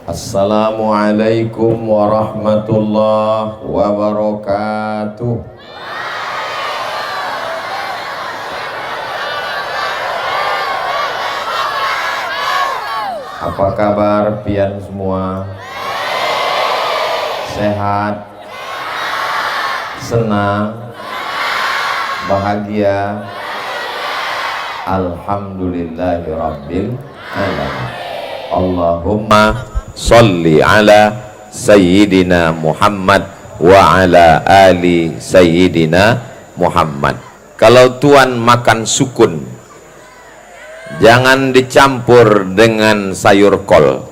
Assalamualaikum warahmatullahi wabarakatuh. Apa kabar pian semua? Sehat? Senang? Bahagia? Alhamdulillahirabbil alamin. Allahumma sholli ala sayyidina Muhammad wa ala ali sayyidina Muhammad. Kalau tuan makan sukun, jangan dicampur dengan sayur kol.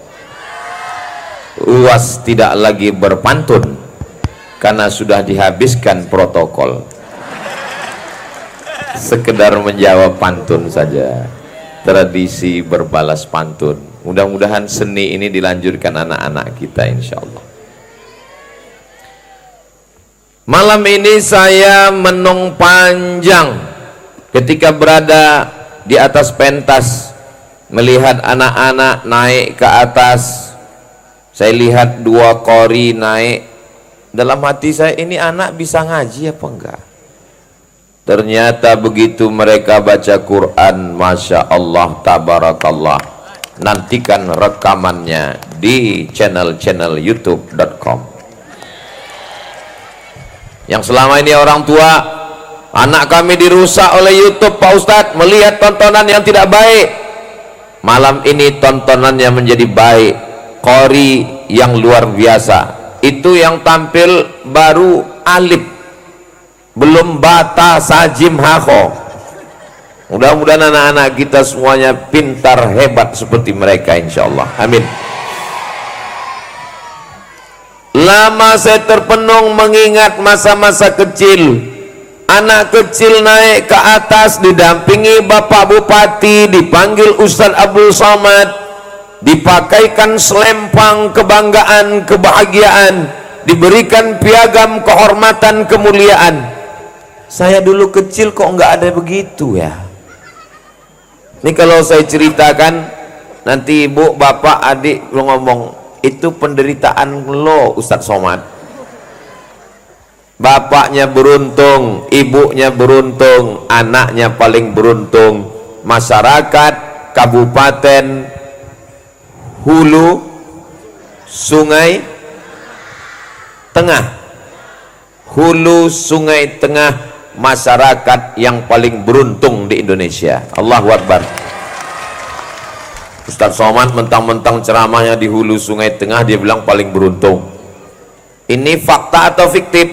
Uas tidak lagi berpantun karena sudah dihabiskan protokol. Sekedar menjawab pantun saja. Tradisi berbalas pantun. Mudah-mudahan seni ini dilanjutkan anak-anak kita insyaallah. Malam ini saya menung panjang ketika berada di atas pentas, melihat anak-anak naik ke atas. Saya lihat dua qori naik. Dalam hati saya, ini anak bisa ngaji apa enggak? Ternyata begitu mereka baca Quran, Masya Allah, Tabarakallah. Nantikan rekamannya di channel youtube.com. Yang selama ini orang tua, anak kami dirusak oleh YouTube Pak Ustadz, melihat tontonan yang tidak baik. Malam ini tontonannya menjadi baik. Qori yang luar biasa. Itu yang tampil baru alif, belum bata sajim hako. Mudah-mudahan anak-anak kita semuanya pintar hebat seperti mereka insyaallah. Amin. Lama saya terpenung mengingat masa-masa kecil. Anak kecil naik ke atas didampingi Bapak Bupati, dipanggil Ustaz Abdul Somad, dipakaikan selempang kebanggaan, kebahagiaan, diberikan piagam kehormatan, kemuliaan. Saya dulu kecil kok nggak ada begitu ya. Ini kalau saya ceritakan, nanti ibu, bapak, adik lo ngomong, itu penderitaan lo Ustadz Somad. Bapaknya beruntung, ibunya beruntung, anaknya paling beruntung. Masyarakat Kabupaten Hulu Sungai Tengah, Hulu Sungai Tengah, masyarakat yang paling beruntung di Indonesia. Allahu Akbar. Ustadz Somad mentang-mentang ceramahnya di Hulu Sungai Tengah, dia bilang paling beruntung. Ini fakta atau fiktif?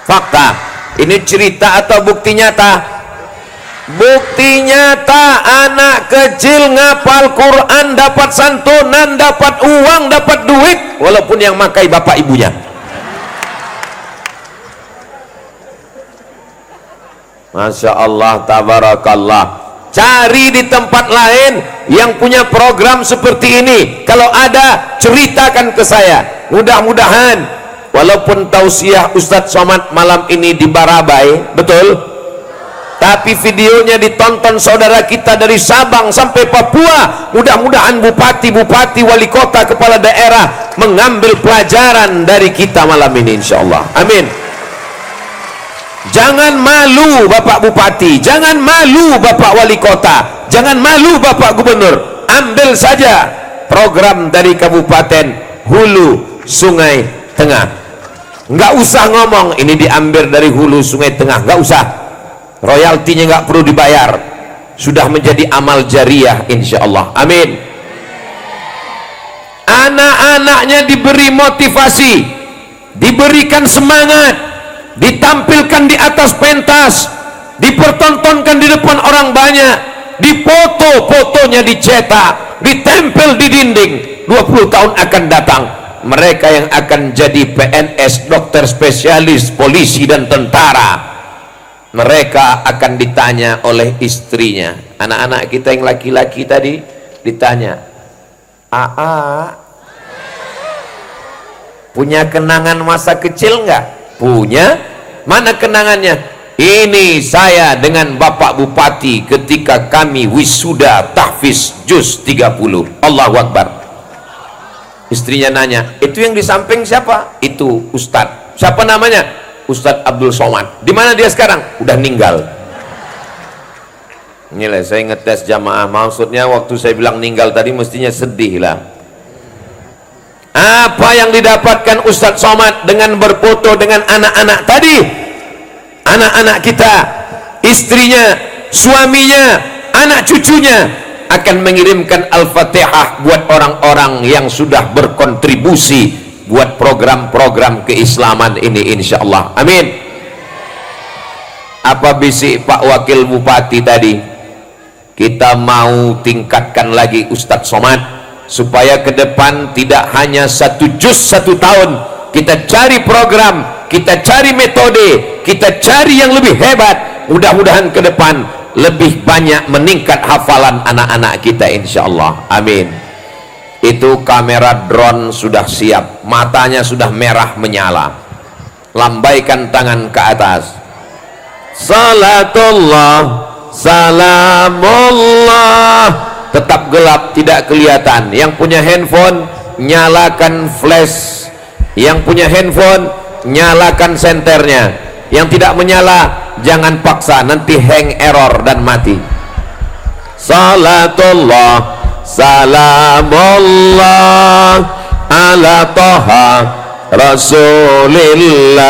Fakta. Ini cerita atau bukti nyata? Bukti nyata. Anak kecil ngapal Quran, dapat santunan, dapat uang, dapat duit, walaupun yang makai bapak ibunya. Masya Allah, Tabarakallah. Cari di tempat lain yang punya program seperti ini. Kalau ada, ceritakan ke saya. Mudah-mudahan, walaupun tausiah Ustadz Somad malam ini di Barabai, betul? Tapi videonya ditonton saudara kita dari Sabang sampai Papua. Mudah-mudahan bupati-bupati, wali kota, kepala daerah mengambil pelajaran dari kita malam ini insyaallah. Amin. Jangan malu Bapak Bupati, jangan malu Bapak Wali Kota, jangan malu Bapak Gubernur. Ambil saja program dari Kabupaten Hulu Sungai Tengah. Nggak usah ngomong ini diambil dari Hulu Sungai Tengah, nggak usah. Royaltinya nggak perlu dibayar. Sudah menjadi amal jariah insyaallah. Amin. Anak-anaknya diberi motivasi, diberikan semangat, ditampilkan di atas pentas, dipertontonkan di depan orang banyak, dipoto, fotonya dicetak, ditempel di dinding. 20 tahun akan datang, mereka yang akan jadi PNS, dokter spesialis, polisi dan tentara, mereka akan ditanya oleh istrinya. Anak-anak kita yang laki-laki tadi ditanya, "Aa, punya kenangan masa kecil nggak?" Punya. Mana kenangannya? Ini saya dengan Bapak Bupati ketika kami wisuda tahfiz juz 30. Allahu Akbar. Istrinya nanya, itu yang di samping siapa? Itu Ustadz. Siapa namanya? Ustadz Abdul Somad. Di mana dia sekarang? Udah ninggal. Inilah saya ngetes jamaah. Maksudnya waktu saya bilang ninggal tadi mestinya sedih lah. Apa yang didapatkan Ustadz Somad dengan berfoto dengan anak-anak tadi? Anak-anak kita, istrinya, suaminya, anak cucunya akan mengirimkan Al-Fatihah buat orang-orang yang sudah berkontribusi buat program-program keislaman ini, insya Allah. Amin. Apa bisik Pak Wakil Bupati tadi? Kita mau tingkatkan lagi Ustadz Somad supaya ke depan tidak hanya 1 juz 1 tahun. Kita cari program, kita cari metode, kita cari yang lebih hebat. Mudah-mudahan ke depan lebih banyak meningkat hafalan anak-anak kita, insya Allah. Amin. Itu kamera drone sudah siap, matanya sudah merah menyala. Lambaikan tangan ke atas. Salatullah, salamullah. Tetap gelap, tidak kelihatan. Yang punya handphone nyalakan flash, yang punya handphone nyalakan senternya. Yang tidak menyala jangan paksa, nanti hang, error dan mati. Salatullah, salamullah ala Taha Rasulillah.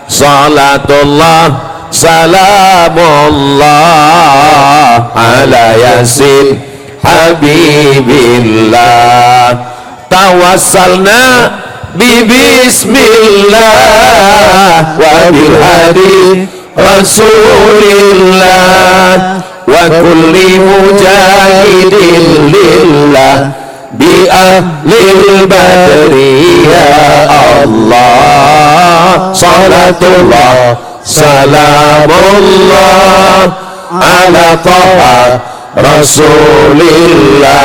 Salatullah, salamullah ala Yasin Habibillah. Tawassalna bismillah wa bil hadi Rasulillah wa kulli mujahidin lillah bi ahlil badri ya Allah. Salatullah, salamullah ala Taha Rasulillah.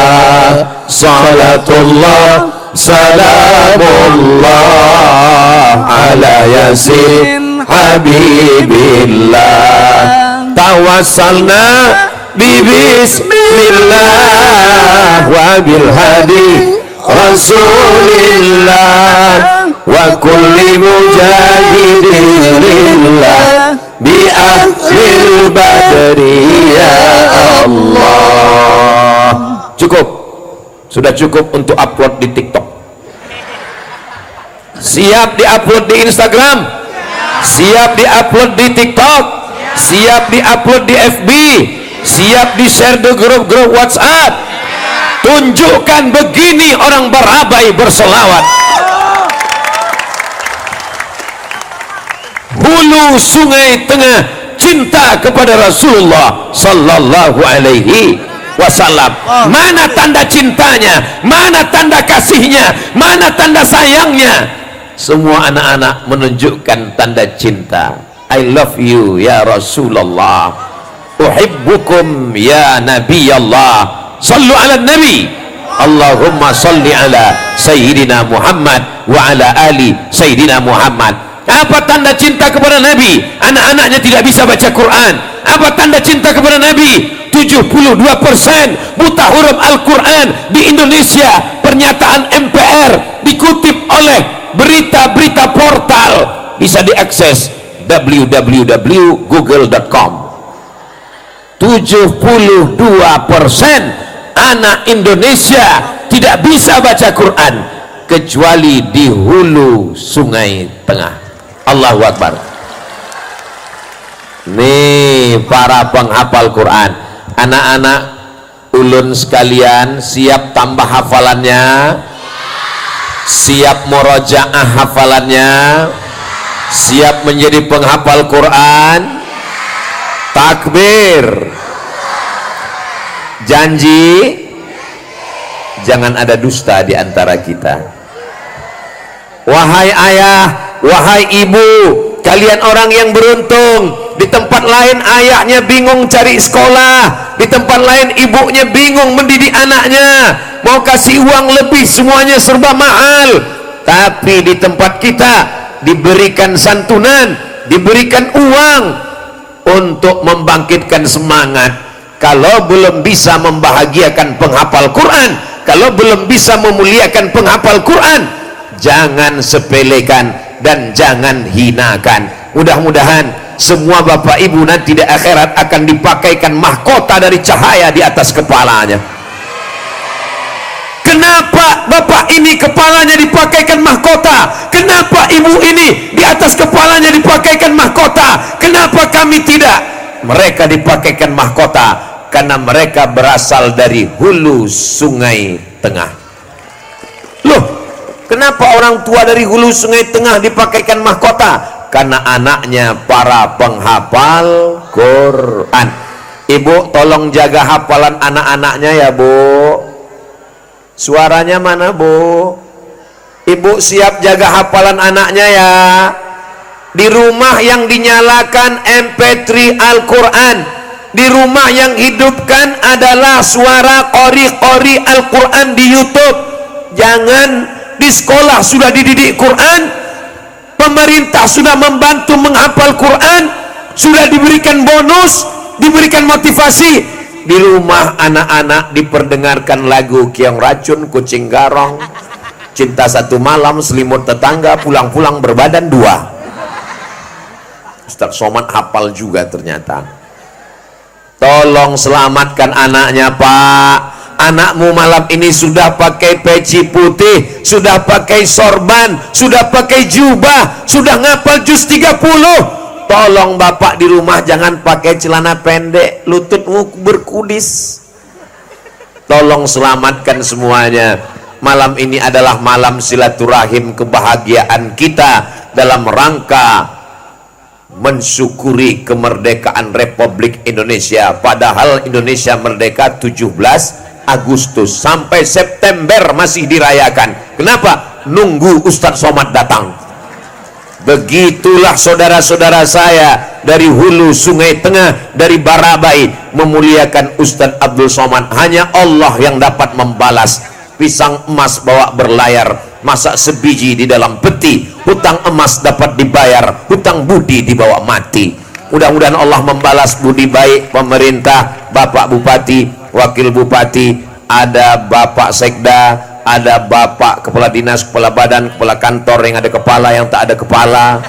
Salatullah, salamullah ala Yasin Habibillah. Tawassalna bismillah wa bil hadi Rasulillah wa kulli mujahidin lillah bi ahlil badri ya Allah. Cukup, sudah cukup untuk upload di TikTok. Siap diupload di Instagram, siap diupload di TikTok, siap diupload di FB, siap di share di grup-grup WhatsApp. Tunjukkan begini orang berabai berselawat. Hulu sungai tengah cinta kepada Rasulullah sallallahu alaihi wasallam. Mana tanda cintanya, mana tanda kasihnya, mana tanda sayangnya? Semua anak-anak menunjukkan tanda cinta. I love you ya Rasulullah, uhibbukum ya Nabi Allah. Sallu ala Nabi, Allahumma salli ala Sayyidina Muhammad wa ala ali Sayyidina Muhammad. Apa tanda cinta kepada Nabi? Anak-anaknya tidak bisa baca Quran. Apa tanda cinta kepada Nabi? 72% buta huruf Al-Quran di Indonesia. Pernyataan MPR dikutip oleh berita-berita portal, bisa diakses www.google.com. 72% anak Indonesia tidak bisa baca Quran kecuali di hulu sungai tengah. Allahu Akbar. Nih para penghafal Quran, anak-anak ulun sekalian, siap tambah hafalannya, siap murojaah hafalannya, siap menjadi penghafal Quran. Takbir. Janji jangan ada dusta di antara kita. Wahai ayah, wahai ibu, kalian orang yang beruntung. Di tempat lain ayahnya bingung cari sekolah, di tempat lain ibunya bingung mendidik anaknya, mau kasih uang lebih semuanya serba mahal. Tapi di tempat kita diberikan santunan, diberikan uang untuk membangkitkan semangat. Kalau belum bisa membahagiakan penghafal Quran, Kalau belum bisa memuliakan penghafal Quran, jangan sepelekan dan jangan hinakan. Mudah-mudahan semua bapak ibu nanti di akhirat akan dipakaikan mahkota dari cahaya di atas kepalanya. Kenapa bapak ini kepalanya dipakaikan mahkota? Kenapa ibu ini di atas kepalanya dipakaikan mahkota? Kenapa kami tidak? Mereka dipakaikan mahkota karena mereka berasal dari hulu sungai tengah. Loh, kenapa orang tua dari hulu sungai tengah dipakaikan mahkota? Karena anaknya para penghafal Quran. Ibu tolong jaga hafalan anak-anaknya ya Bu. Suaranya mana Bu? Ibu siap jaga hafalan anaknya ya. Di rumah yang dinyalakan MP3 Al-Quran, di rumah yang hidupkan adalah suara qori-qori Al-Quran di YouTube. Jangan di sekolah sudah dididik Quran, pemerintah sudah membantu menghafal Quran, sudah diberikan bonus, diberikan motivasi. Di rumah anak-anak diperdengarkan lagu Kiong Racun, Kucing Garong, Cinta Satu Malam, Selimut Tetangga, Pulang-pulang Berbadan Dua. Ustaz Somad hafal juga ternyata. Tolong selamatkan anaknya Pak. Anakmu malam ini sudah pakai peci putih, sudah pakai sorban, sudah pakai jubah, sudah ngapal juz 30. Tolong bapak di rumah jangan pakai celana pendek, lututmu berkudis. Tolong selamatkan semuanya. Malam ini adalah malam silaturahim, kebahagiaan kita dalam rangka mensyukuri kemerdekaan Republik Indonesia. Padahal Indonesia merdeka 17 Agustus sampai September masih dirayakan. Kenapa? Nunggu Ustadz Somad datang. Begitulah saudara-saudara saya dari hulu sungai tengah, dari Barabai, memuliakan Ustadz Abdul Somad. Hanya Allah yang dapat membalas. Pisang emas bawa berlayar, masak sebiji di dalam peti. Hutang emas dapat dibayar, hutang budi dibawa mati. Mudah-mudahan Allah membalas budi baik pemerintah, Bapak Bupati, Wakil Bupati, ada Bapak Sekda, ada Bapak Kepala Dinas, Kepala Badan, Kepala Kantor yang ada kepala, yang tak ada kepala,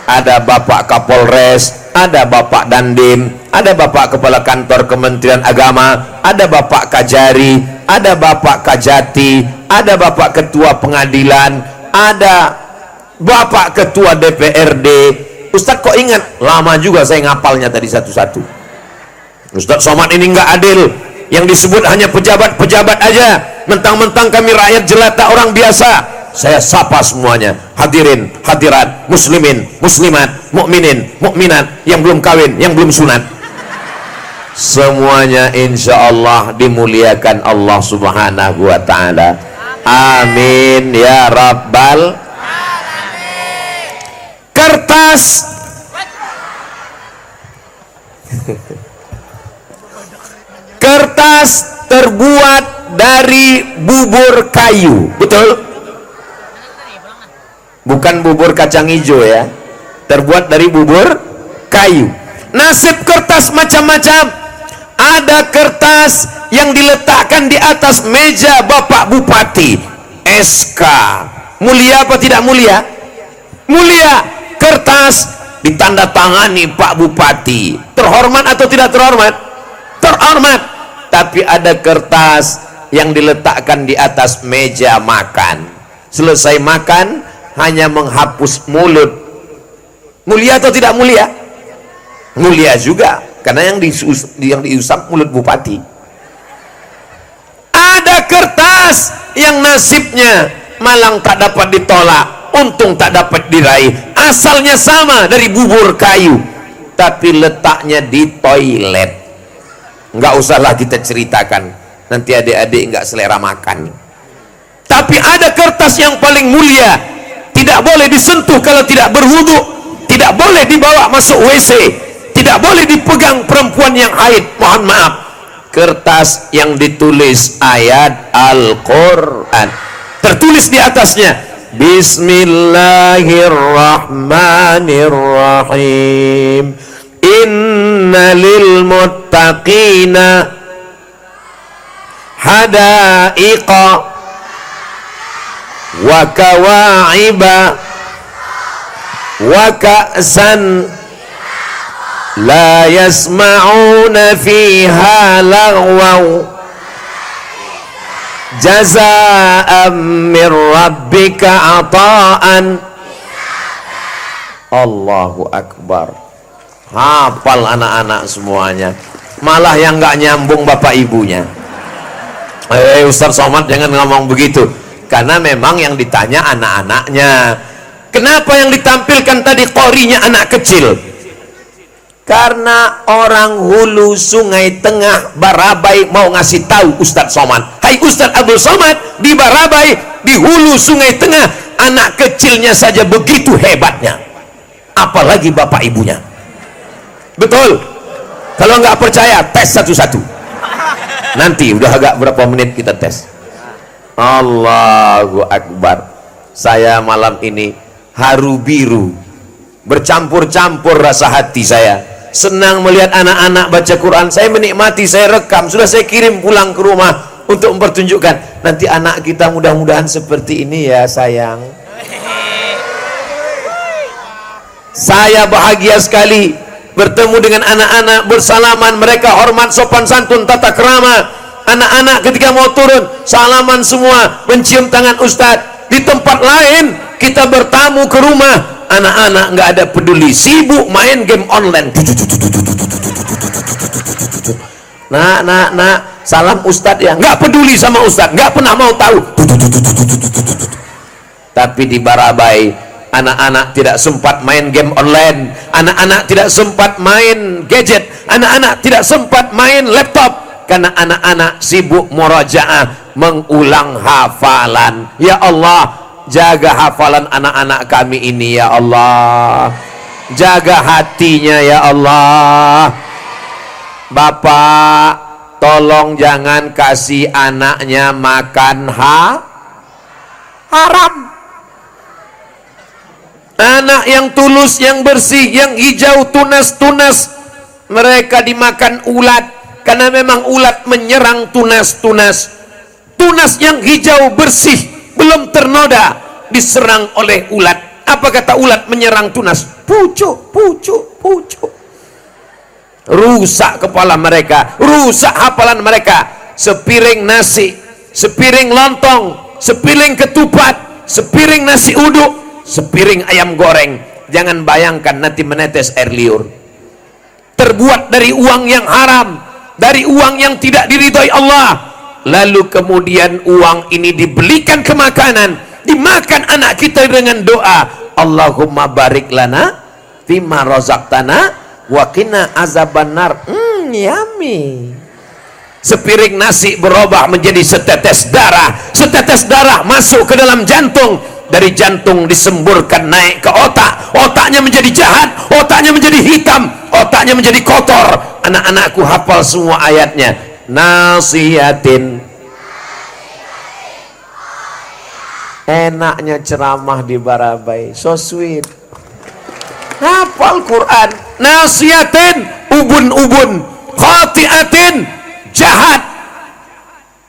ada Bapak Kapolres, ada Bapak Dandim, ada Bapak Kepala Kantor Kementerian Agama, ada Bapak Kajari, ada Bapak Kajati, ada Bapak Ketua Pengadilan, ada Bapak Ketua DPRD. Ustadz kok ingat? Lama juga saya ngapalnya tadi satu-satu. Ustadz Somad ini nggak adil, yang disebut hanya pejabat-pejabat aja, mentang-mentang kami rakyat jelata orang biasa. Saya sapa semuanya, hadirin, hadirat, muslimin, muslimat, mukminin, mukminat, yang belum kawin, yang belum sunat, semuanya insya Allah dimuliakan Allah subhanahu wa ta'ala. Amin ya rabbal alamin. Kertas kertas terbuat dari bubur kayu, betul? Bukan bubur kacang hijau ya, terbuat dari bubur kayu. Nasib kertas macam-macam. Ada kertas yang diletakkan di atas meja Bapak Bupati, SK. Mulia apa tidak mulia? Mulia. Kertas ditandatangani Pak Bupati, terhormat atau tidak terhormat? Terhormat. Tapi ada kertas yang diletakkan di atas meja makan. Selesai makan hanya menghapus mulut. Mulia atau tidak mulia? Mulia juga, karena yang diusap mulut bupati. Ada kertas yang nasibnya malang tak dapat ditolak, untung tak dapat diraih. Asalnya sama dari bubur kayu, tapi letaknya di toilet. Nggak usahlah kita ceritakan, nanti adik-adik nggak selera makan. Tapi ada kertas yang paling mulia, tidak boleh disentuh kalau tidak berwudu, tidak boleh dibawa masuk WC, tidak boleh dipegang perempuan yang haid. Mohon maaf, kertas yang ditulis ayat Al-Quran, tertulis di atasnya Bismillahirrahmanirrahim, Inna lil muttaqina hadaiqa wa kawa'iba wa ka'san la yasma'una fiha lagwaw jazaa'an min rabbika ata'an. Allahu Akbar. Hafal anak-anak semuanya, malah yang nggak nyambung bapak ibunya. Ustaz Somad jangan ngomong begitu, karena memang yang ditanya anak-anaknya. Kenapa yang ditampilkan tadi qorinya anak kecil? Karena orang hulu Sungai Tengah Barabai mau ngasih tahu Ustaz Somad, hai Ustaz Abdul Somad, di Barabai, di hulu Sungai Tengah, anak kecilnya saja begitu hebatnya, apalagi bapak ibunya. Betul? Kalau nggak percaya, tes satu-satu. Nanti udah agak berapa menit kita tes. Allahu Akbar. Saya malam ini haru biru, bercampur-campur rasa hati saya. Senang melihat anak-anak baca Quran. Saya menikmati, saya rekam, sudah saya kirim pulang ke rumah untuk mempertunjukkan. Nanti anak kita mudah-mudahan seperti ini ya sayang. Saya bahagia sekali bertemu dengan anak-anak, bersalaman, mereka hormat, sopan santun, tata krama. Anak-anak ketika mau turun salaman semua, mencium tangan Ustadz. Di tempat lain kita bertamu ke rumah, anak-anak nggak ada peduli, sibuk main game online. Nak, salam Ustadz ya, nggak peduli sama Ustadz, nggak pernah mau tahu. Tapi di Barabai, anak-anak tidak sempat main game online, anak-anak tidak sempat main gadget, anak-anak tidak sempat main laptop, karena anak-anak sibuk murajaah, mengulang hafalan. Ya Allah, jaga hafalan anak-anak kami ini ya Allah, jaga hatinya ya Allah. Bapak, tolong jangan kasih anaknya makan haram. Anak yang tulus, yang bersih, yang hijau, tunas-tunas, mereka dimakan ulat, karena memang ulat menyerang tunas-tunas. Tunas yang hijau bersih, belum ternoda, diserang oleh ulat. Apa kata ulat menyerang tunas? Pucuk, pucuk, pucuk. Rusak kepala mereka, rusak hafalan mereka. Sepiring nasi, sepiring lontong, sepiring ketupat, sepiring nasi uduk, sepiring ayam goreng, jangan bayangkan nanti menetes air liur. Terbuat dari uang yang haram, dari uang yang tidak diridhoi Allah. Lalu kemudian uang ini dibelikan ke makanan, dimakan anak kita dengan doa, Allahumma barik lana fima razaqtana wa qina azabannar. Yummy. Sepiring nasi berubah menjadi setetes darah, setetes darah masuk ke dalam jantung, dari jantung disemburkan naik ke otak, otaknya menjadi jahat, otaknya menjadi hitam, otaknya menjadi kotor. Anak-anakku hafal semua ayatnya. Nasihatin. Enaknya ceramah di Barabai, so sweet. Hafal Quran. Nasihatin, ubun-ubun. Khati'atin, jahat.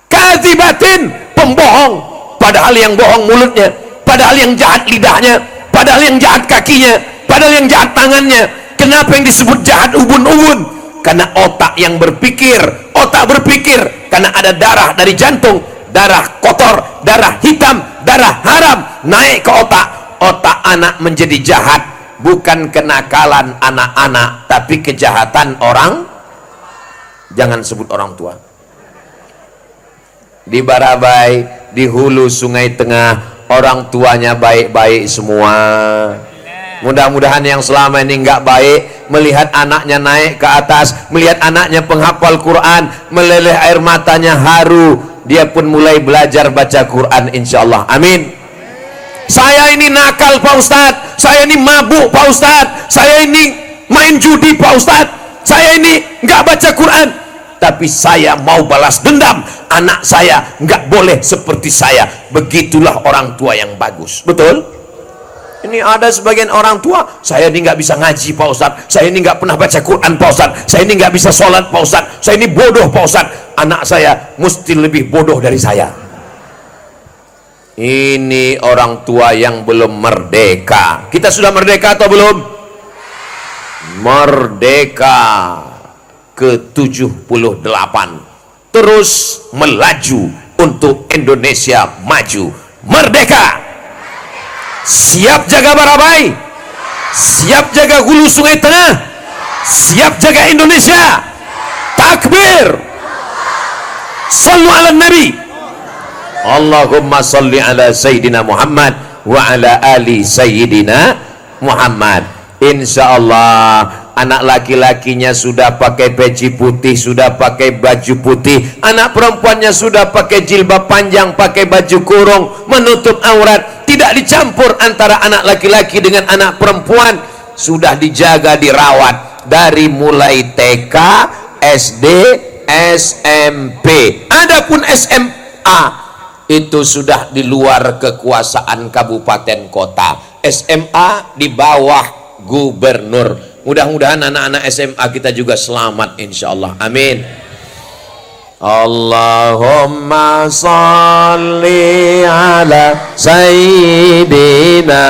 Kadzibatin, pembohong, padahal yang bohong mulutnya, padahal yang jahat lidahnya, padahal yang jahat kakinya, padahal yang jahat tangannya. Kenapa yang disebut jahat ubun-ubun? Karena otak yang berpikir, otak berpikir, karena ada darah dari jantung, darah kotor, darah hitam, darah haram naik ke otak. Otak anak menjadi jahat, bukan kenakalan anak-anak, tapi kejahatan orang. Jangan sebut orang tua. Di Barabai, di hulu Sungai Tengah, orang tuanya baik-baik semua. Mudah-mudahan yang selama ini nggak baik, melihat anaknya naik ke atas, melihat anaknya penghafal Quran, meleleh air matanya haru, dia pun mulai belajar baca Quran insyaallah. Amin. Saya ini nakal Pak Ustadz, saya ini mabuk Pak Ustadz, saya ini main judi Pak Ustadz, saya ini nggak baca Quran, tapi saya mau balas dendam. Anak saya nggak boleh seperti saya. Begitulah orang tua yang bagus. Betul? Ini ada sebagian orang tua, saya ini nggak bisa ngaji Pak Ustadz, saya ini nggak pernah baca Quran Pak Ustadz, saya ini nggak bisa sholat Pak Ustadz, saya ini bodoh Pak Ustadz, anak saya mesti lebih bodoh dari saya. Ini orang tua yang belum merdeka. Kita sudah merdeka atau belum? Merdeka ke-78, terus melaju untuk Indonesia maju. Merdeka. Siap jaga Barabai, siap jaga hulu Sungai Tengah, siap jaga Indonesia. Takbir. Sallu ala Nabi. Allahumma salli ala Sayyidina Muhammad wa ala ali Sayyidina Muhammad. Insya Allah anak laki-lakinya sudah pakai peci putih, sudah pakai baju putih, anak perempuannya sudah pakai jilbab panjang, pakai baju kurung, menutup aurat, tidak dicampur antara anak laki-laki dengan anak perempuan, sudah dijaga, dirawat dari mulai TK, SD, SMP. Adapun SMA itu sudah di luar kekuasaan kabupaten kota. SMA di bawah gubernur. Mudah-mudahan anak-anak SMA kita juga selamat insyaallah. Amin. Allahumma salli ala Sayyidina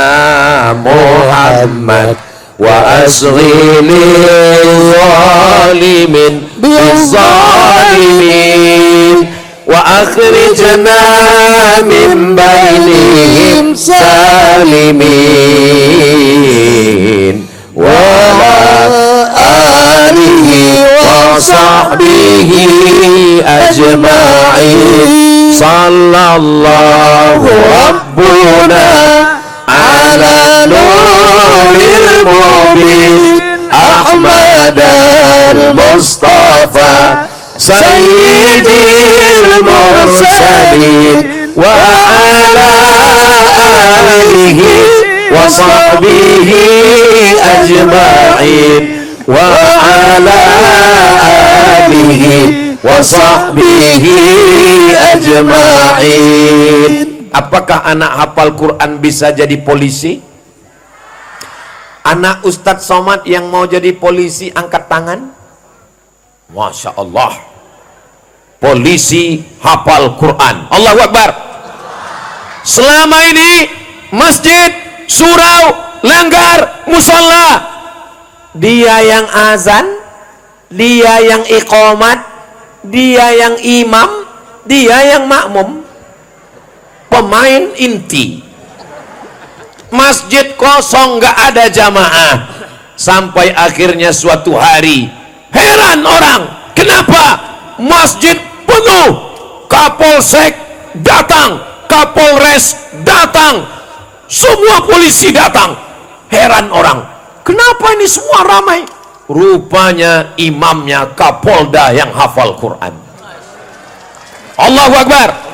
Muhammad wa asghili zalimin bizzalimin wa akhrijna min bainihim salimin wa alihi wa sahbihi ajma'in. Sallallahu rabbuna ala nuril mubin Ahmad al-Mustafa sayyidil mursalin wa ala alihi wa sahbihi ajma'in wa ala alihi wa sahbihi ajma'in. Apakah anak hafal Quran bisa jadi polisi? Anak Ustadz Somad yang mau jadi polisi angkat tangan. Masya Allah, polisi hafal Quran. Allahu Akbar. Selama ini masjid, surau, langgar, musola, dia yang azan, dia yang iqamat, dia yang imam, dia yang makmum, pemain inti. Masjid kosong, gak ada jamaah. Sampai akhirnya suatu hari heran orang, kenapa masjid penuh? Kapolsek datang, Kapolres datang, semua polisi datang. Heran orang, kenapa ini semua ramai? Rupanya imamnya Kapolda yang hafal Quran. Allahu Akbar.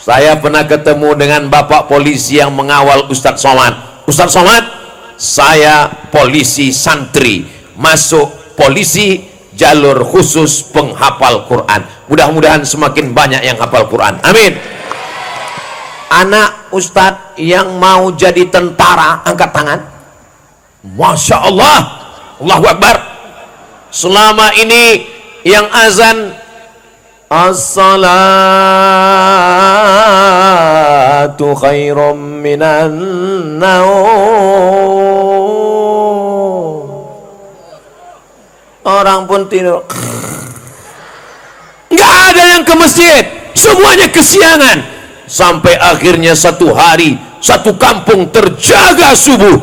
Saya pernah ketemu dengan bapak polisi yang mengawal Ustadz Somad. Ustadz Somad, saya polisi santri, masuk polisi jalur khusus penghafal Quran. Mudah-mudahan semakin banyak yang hafal Quran. Amin. Anak Ustadz yang mau jadi tentara angkat tangan. Masya Allah. Allahu Akbar. Selama ini yang azan as-salatu khairum minan naum. Orang pun tidur. Nggak ada yang ke masjid, semuanya kesiangan. Sampai akhirnya satu hari, satu kampung terjaga subuh.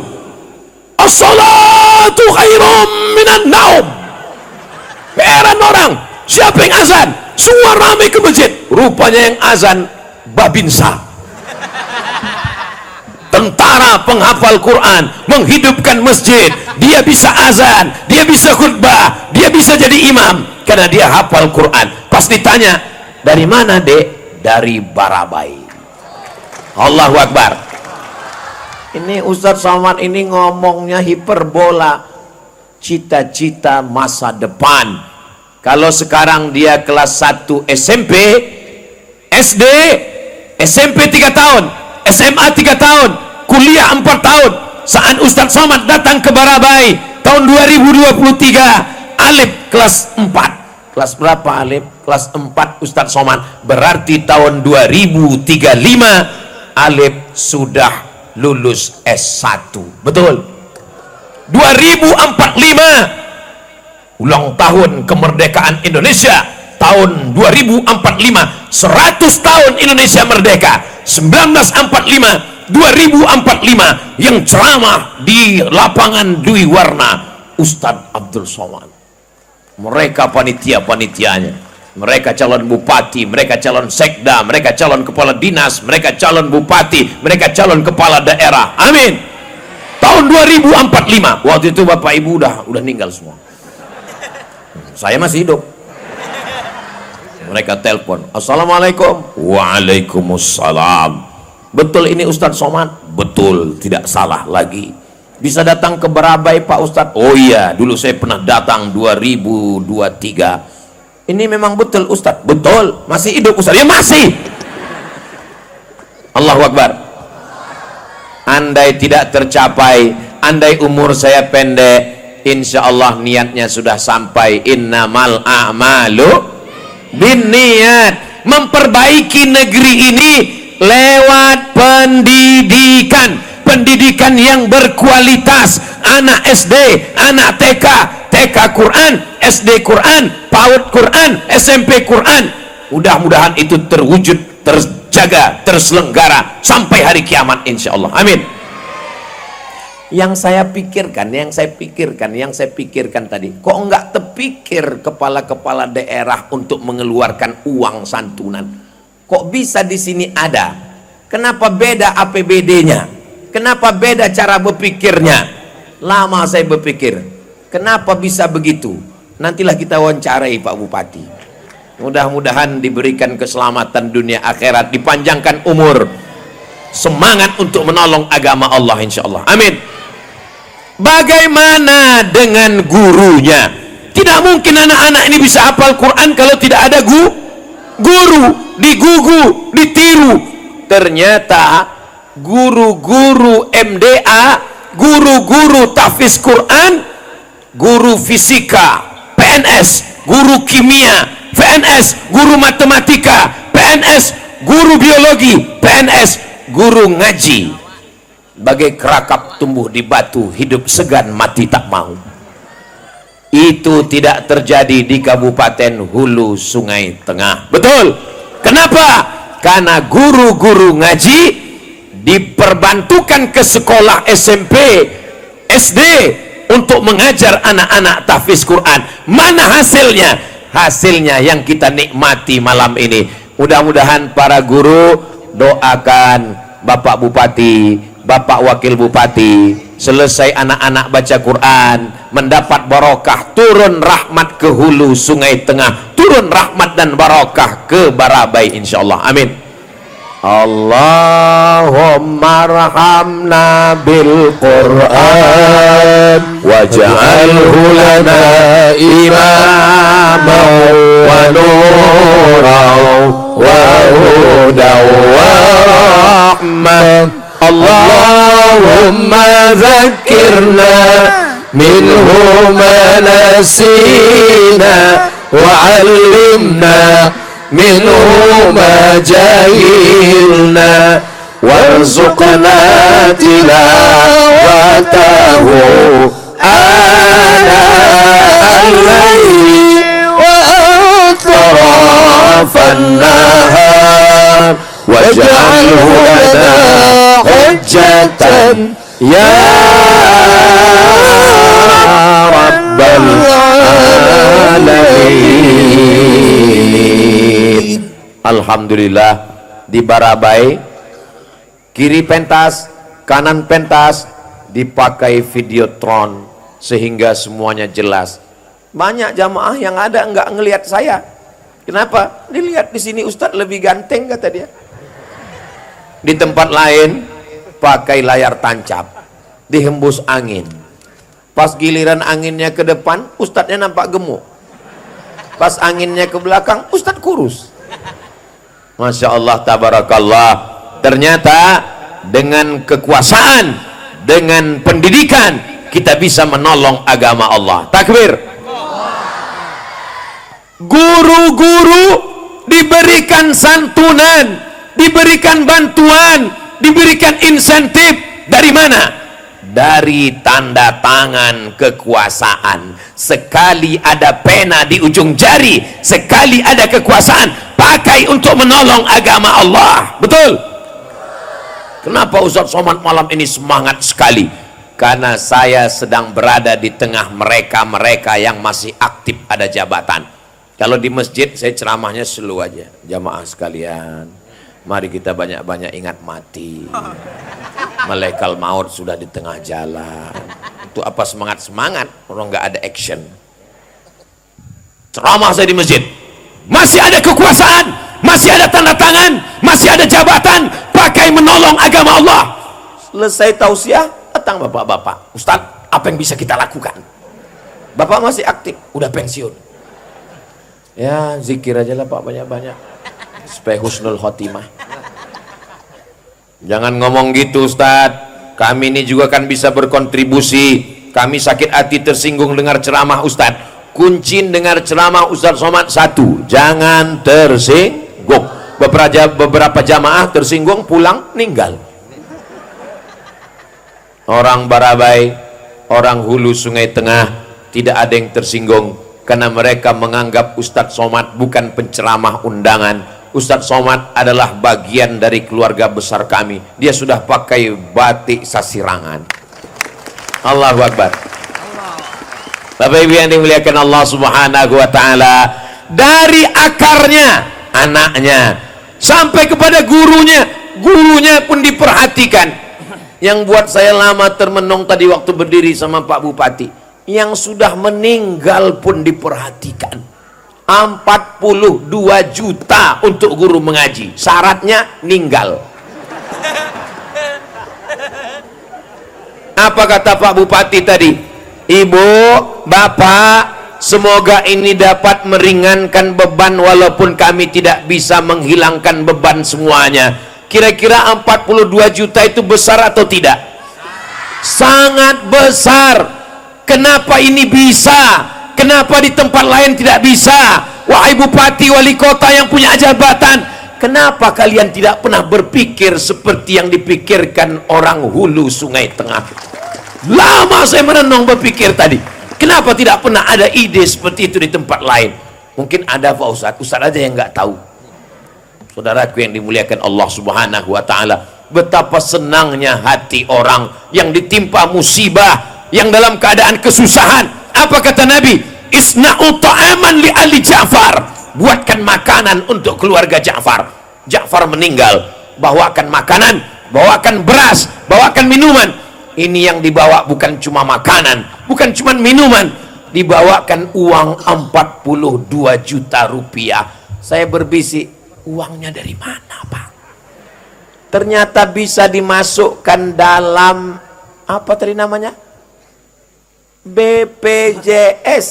As-salatu khairum minan naum. Heran orang, siapa yang azan? Semua ramai ke masjid. Rupanya yang azan Babinsa, tentara penghafal Quran, menghidupkan masjid. Dia bisa azan, dia bisa khutbah, dia bisa jadi imam karena dia hafal Quran. Pas ditanya, dari mana dek? Dari Barabai. Allahu Akbar. Ini Ustadz Somad ini ngomongnya hiperbola, cita-cita masa depan. Kalau sekarang dia kelas 1 SMP, SD, SMP 3 tahun, SMA 3 tahun, kuliah 4 tahun. Saat Ustadz Somad datang ke Barabai tahun 2023, Alif kelas 4. Kelas berapa Alif? Kelas 4 Ustadz Somad. Berarti tahun 2035 Alif sudah lulus S1. Betul? 2045 ulang tahun kemerdekaan Indonesia. Tahun 2045 100 tahun Indonesia merdeka. 1945 2045 yang ceramah di lapangan Dwi Warna Ustadz Abdul Somad. Mereka panitia-panitianya, mereka calon bupati, mereka calon sekda, mereka calon kepala dinas, mereka calon bupati, mereka calon kepala daerah. Amin. Tahun 2045 waktu itu bapak ibu udah meninggal semua, saya masih hidup. Mereka telepon, assalamualaikum. Waalaikumsalam. Betul ini Ustadz Somad? Betul, tidak salah lagi. Bisa datang ke Barabai Pak Ustadz? Oh iya, dulu saya pernah datang 2023. Ini memang betul Ustadz? Betul. Masih hidup Ustadz? Ya masih. Allahu Akbar. Andai tidak tercapai, andai umur saya pendek, insya Allah niatnya sudah sampai. Innamal a'malu binniat. Memperbaiki negeri ini lewat pendidikan, pendidikan yang berkualitas. Anak SD, anak TK, TK Quran, SD Quran, PAUD Quran, SMP Quran. Mudah-mudahan itu terwujud, terjaga, terselenggara sampai hari kiamat insya Allah. Amin. Yang saya pikirkan tadi, kok enggak terpikir kepala-kepala daerah untuk mengeluarkan uang santunan? Kok bisa di sini ada? Kenapa beda APBD-nya? Kenapa beda cara berpikirnya? Lama saya berpikir, kenapa bisa begitu? Nantilah kita wawancarai Pak Bupati. Mudah-mudahan diberikan keselamatan dunia akhirat, dipanjangkan umur, semangat untuk menolong agama Allah insya Allah. Amin. Bagaimana dengan gurunya? Tidak mungkin anak-anak ini bisa hafal Quran kalau tidak ada guru, digugu, ditiru. Ternyata guru-guru MDA, guru-guru tahfiz Quran, guru fisika PNS, guru kimia PNS, guru matematika PNS, guru biologi PNS, guru ngaji bagai kerakap tumbuh di batu, hidup segan mati tak mau. Itu tidak terjadi di Kabupaten Hulu Sungai Tengah. Betul. Kenapa? Karena guru-guru ngaji diperbantukan ke sekolah SMP, SD untuk mengajar anak-anak tahfiz Quran. Mana hasilnya? Hasilnya yang kita nikmati malam ini. Mudah-mudahan para guru doakan Bapak Bupati, Bapak Wakil Bupati, selesai anak-anak baca Quran, mendapat barokah, turun rahmat ke Hulu Sungai Tengah, turun rahmat dan barokah ke Barabai insyaallah. Amin. Allahumma arhamna bil Quran waj'alhu lana imaman wa nuran wa hudan wa rahmah. Allahumma zakkirna minhu ma nasina wa 'allimna minhu ma jahilna warzuqna tilawatahu ana al-layli wa atrafan nahar waj'alhu lana hujjatan ya rabbal alamin. Alhamdulillah di Barabai kiri pentas, kanan pentas dipakai videotron sehingga semuanya jelas. Banyak jamaah yang ada enggak ngelihat saya. Kenapa? Dilihat di sini Ustadz lebih ganteng kata dia. Di tempat lain pakai layar tancap, dihembus angin. Pas giliran anginnya ke depan, Ustadznya nampak gemuk. Pas anginnya ke belakang, Ustadz kurus. Masya Allah, tabarakallah. Ternyata dengan kekuasaan, dengan pendidikan, kita bisa menolong agama Allah. Takbir. Guru-guru diberikan santunan, diberikan bantuan, diberikan insentif. Dari mana? Dari tanda tangan kekuasaan. Sekali ada pena di ujung jari, sekali ada kekuasaan, pakai untuk menolong agama Allah. Betul? Kenapa Ustaz Somad malam ini semangat sekali? Karena saya sedang berada di tengah mereka-mereka yang masih aktif ada jabatan. Kalau di masjid saya ceramahnya slow aja. Jamaah sekalian, mari kita banyak-banyak ingat mati. Malaikat maut sudah di tengah jalan. Itu apa semangat-semangat orang nggak ada action. Ceramah saya di masjid, masih ada kekuasaan, masih ada tanda tangan, masih ada jabatan, pakai menolong agama Allah. Selesai tausiah, datang bapak-bapak, Ustaz, apa yang bisa kita lakukan? Bapak masih aktif, udah pensiun. Ya zikir aja lah Pak, banyak-banyak supaya husnul khotimah. Jangan ngomong gitu Ustaz, kami ini juga kan bisa berkontribusi. Kami sakit hati tersinggung dengar ceramah Ustaz. Kunci dengar ceramah Ustaz Somad satu, jangan tersinggung. Beberapa jamaah tersinggung pulang ninggal. Orang Barabai, orang Hulu Sungai Tengah tidak ada yang tersinggung karena mereka menganggap Ustadz Somad bukan penceramah undangan. Ustadz Somad adalah bagian dari keluarga besar kami. Dia sudah pakai batik sasirangan. Allahu Akbar. Bapak Ibu yang dimuliakan Allah Subhanahu wa taala, dari akarnya anaknya sampai kepada gurunya pun diperhatikan. Yang buat saya lama termenung tadi waktu berdiri sama Pak Bupati, yang sudah meninggal pun diperhatikan. 42 juta untuk guru mengaji, syaratnya ninggal. Apa kata Pak Bupati tadi? Ibu, Bapak, semoga ini dapat meringankan beban walaupun kami tidak bisa menghilangkan beban semuanya. Kira-kira 42 juta itu besar atau tidak? Sangat besar. Kenapa ini bisa? Kenapa di tempat lain tidak bisa? Wahai bupati, wali kota yang punya jabatan, kenapa kalian tidak pernah berpikir seperti yang dipikirkan orang Hulu Sungai Tengah? Lama saya merenung berpikir tadi, kenapa tidak pernah ada ide seperti itu di tempat lain? Mungkin ada Pak Ustadz, Ustadz aja yang nggak tahu. Saudaraku yang dimuliakan Allah Subhanahu wa taala, betapa senangnya hati orang yang ditimpa musibah, yang dalam keadaan kesusahan. Apa kata Nabi? Isna'u ta'aman li ali Ja'far. Buatkan makanan untuk keluarga Ja'far. Ja'far meninggal, bawakan makanan, bawakan beras, bawakan minuman. Ini yang dibawa bukan cuma makanan, bukan cuma minuman, dibawakan uang 42 juta rupiah. Saya berbisik, uangnya dari mana Pak? Ternyata bisa dimasukkan dalam apa tadi namanya? BPJS,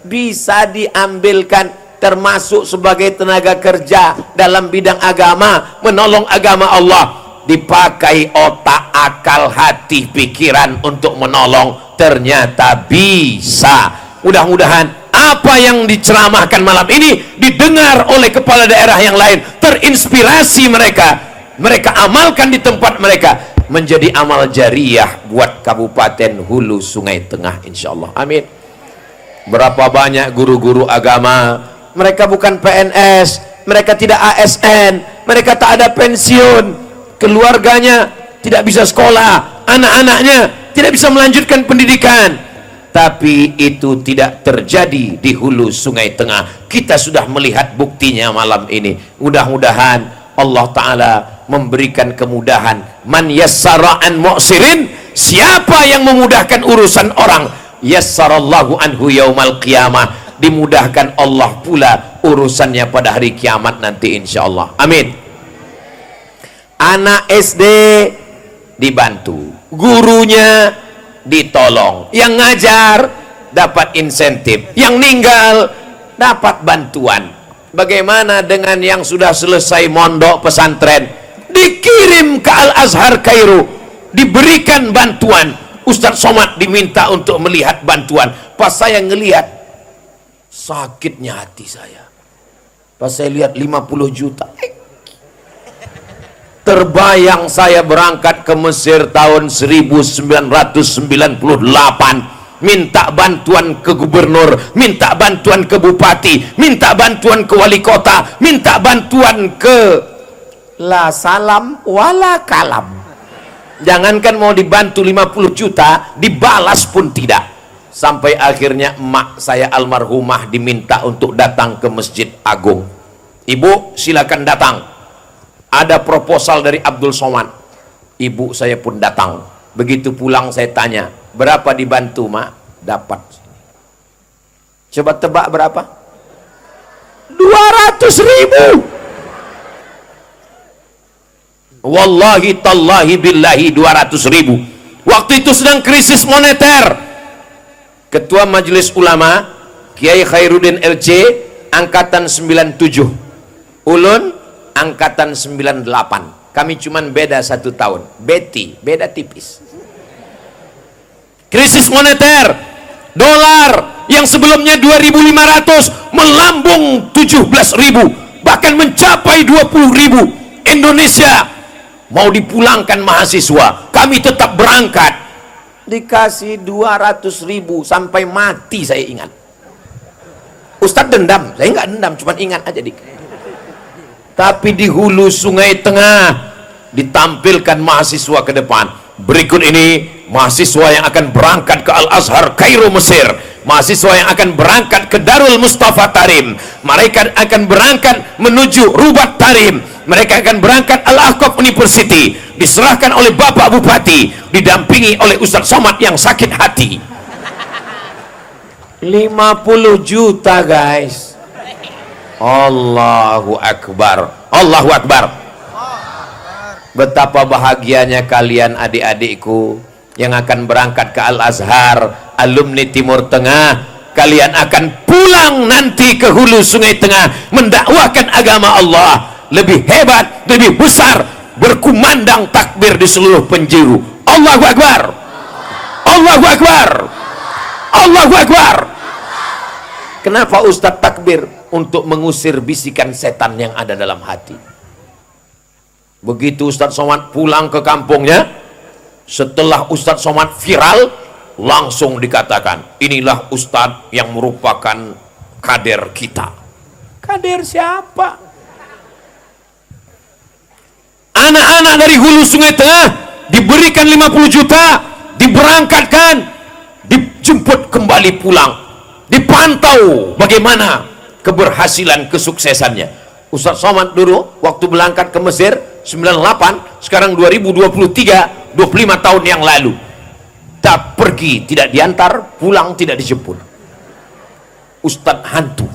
bisa diambilkan termasuk sebagai tenaga kerja dalam bidang agama, menolong agama Allah. Dipakai otak, akal, hati, pikiran untuk menolong, ternyata bisa. Mudah-mudahan apa yang diceramahkan malam ini didengar oleh kepala daerah yang lain, terinspirasi mereka amalkan di tempat mereka, menjadi amal jariah buat Kabupaten Hulu Sungai Tengah, insyaallah. Amin. Berapa banyak guru-guru agama, mereka bukan PNS, mereka tidak ASN, mereka tak ada pensiun, keluarganya tidak bisa sekolah, anak-anaknya tidak bisa melanjutkan pendidikan, tapi itu tidak terjadi di Hulu Sungai Tengah. Kita sudah melihat buktinya malam ini. Mudah-mudahan Allah Ta'ala memberikan kemudahan. Man yassara an mu'sirin, siapa yang memudahkan urusan orang, yassarallahu anhu yaumal qiyamah, dimudahkan Allah pula urusannya pada hari kiamat nanti, insyaallah. Amin. Anak SD dibantu, gurunya ditolong, yang ngajar dapat insentif, yang ninggal dapat bantuan. Bagaimana dengan yang sudah selesai mondok pesantren, dikirim ke Al-Azhar Kairo, diberikan bantuan. Ustadz Somad diminta untuk melihat bantuan. Pas saya ngelihat, sakitnya hati saya. Pas saya lihat 50 juta, terbayang saya berangkat ke Mesir tahun 1998, minta bantuan ke gubernur, minta bantuan ke bupati, minta bantuan ke wali kota, minta bantuan ke la salam wala kalam. Jangankan mau dibantu 50 juta, dibalas pun tidak. Sampai akhirnya emak saya almarhumah diminta untuk datang ke Masjid Agung. Ibu silakan datang, ada proposal dari Abdul Somad. Ibu saya pun datang. Begitu pulang saya tanya, berapa dibantu mak? Dapat. Coba tebak berapa? 200.000. Wallahi tallahi billahi 200.000. Waktu itu sedang krisis moneter. Ketua Majelis Ulama Kiai Khairuddin LC angkatan 97, Ulun angkatan 98. Kami cuman beda 1 tahun. Beda tipis. Krisis moneter, dolar yang sebelumnya 2.500 melambung 17.000, bahkan mencapai 20.000. Indonesia mau dipulangkan mahasiswa, kami tetap berangkat. Dikasih 200.000 sampai mati saya ingat. Ustadz dendam, saya nggak dendam, cuma ingat aja dik. Tapi di hulu Sungai Tengah ditampilkan mahasiswa ke depan. Berikut ini mahasiswa yang akan berangkat ke Al-Azhar Kairo Mesir, mahasiswa yang akan berangkat ke Darul Mustafa Tarim, mereka akan berangkat menuju Rubat Tarim, mereka akan berangkat Al-Ahqaf University, diserahkan oleh Bapak Bupati, didampingi oleh Ustadz Somad yang sakit hati. 50 juta guys. Allahu Akbar, Allahu Akbar. Betapa bahagianya kalian adik-adikku yang akan berangkat ke Al-Azhar, alumni Timur Tengah. Kalian akan pulang nanti ke hulu Sungai Tengah mendakwahkan agama Allah. Lebih hebat, lebih besar, berkumandang takbir di seluruh penjuru. Allahu Akbar, Allahu Akbar, Allahu Akbar. Kenapa Ustadz takbir? Untuk mengusir bisikan setan yang ada dalam hati. Begitu Ustadz Somad pulang ke kampungnya, setelah Ustadz Somad viral, langsung dikatakan, inilah Ustadz yang merupakan kader kita. Kader siapa? Anak-anak dari hulu Sungai Tengah diberikan 50 juta, diberangkatkan, dijemput kembali pulang, dipantau bagaimana keberhasilan kesuksesannya. Ustadz Somad dulu waktu berangkat ke Mesir 98, sekarang 2023, 25 tahun yang lalu, tak pergi tidak diantar, pulang tidak dijemput. Ustadz hantu.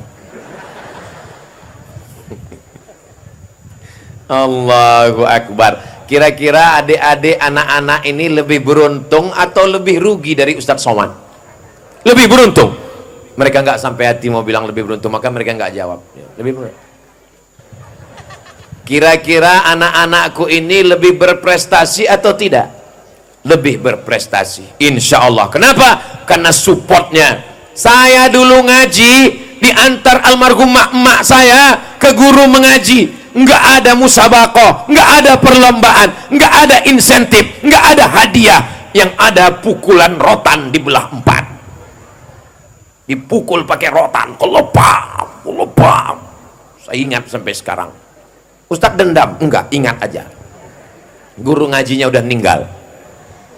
Allahu Akbar. Kira-kira adik-adik anak-anak ini lebih beruntung atau lebih rugi dari Ustadz Somad? Lebih beruntung. Mereka nggak sampai hati mau bilang lebih beruntung, maka mereka nggak jawab. Lebih beruntung. Kira-kira anak-anakku ini lebih berprestasi atau tidak? Lebih berprestasi, insya Allah. Kenapa? Karena supportnya. Saya dulu ngaji diantar almarhumah emak saya ke guru mengaji, nggak ada musabakoh, nggak ada perlombaan, nggak ada insentif, nggak ada hadiah. Yang ada pukulan rotan di belah 4. Dipukul pakai rotan, kelepam. Saya ingat sampai sekarang. Ustadz dendam? Enggak, ingat aja. Guru ngajinya udah meninggal.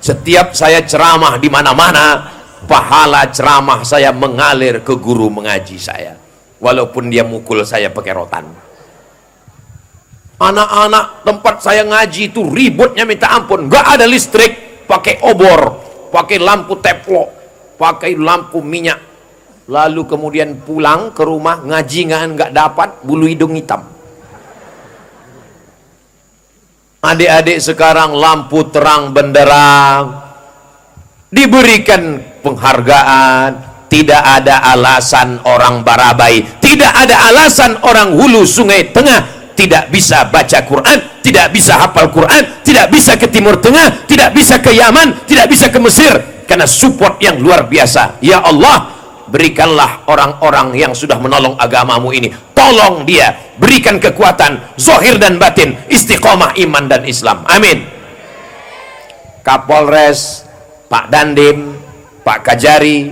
Setiap saya ceramah di mana-mana, pahala ceramah saya mengalir ke guru mengaji saya, walaupun dia mukul saya pakai rotan. Anak-anak tempat saya ngaji itu ributnya minta ampun, nggak ada listrik, pakai obor, pakai lampu teplok, pakai lampu minyak. Lalu kemudian pulang ke rumah ngaji nggak dapat, bulu hidung hitam. Adik-adik sekarang lampu terang benderang, diberikan penghargaan. Tidak ada alasan orang Barabai, tidak ada alasan orang hulu Sungai Tengah tidak bisa baca Quran, tidak bisa hafal Quran, tidak bisa ke Timur Tengah, tidak bisa ke Yaman, tidak bisa ke Mesir, karena support yang luar biasa. Ya Allah, berikanlah orang-orang yang sudah menolong agamamu ini, tolong dia, berikan kekuatan zahir dan batin, istiqomah iman dan Islam, amin. Kapolres, Pak Dandim, Pak Kajari,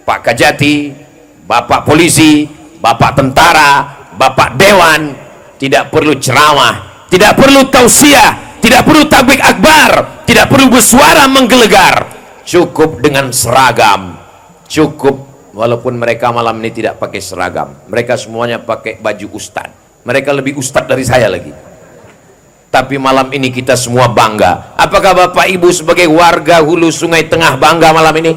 Pak Kajati, Bapak polisi, Bapak tentara, Bapak dewan, tidak perlu ceramah, tidak perlu tausiah, tidak perlu tablik akbar, tidak perlu bersuara menggelegar, cukup dengan seragam, cukup. Walaupun mereka malam ini tidak pakai seragam, mereka semuanya pakai baju ustad, mereka lebih ustad dari saya lagi, tapi malam ini kita semua bangga. Apakah Bapak Ibu sebagai warga Hulu Sungai Tengah bangga malam ini?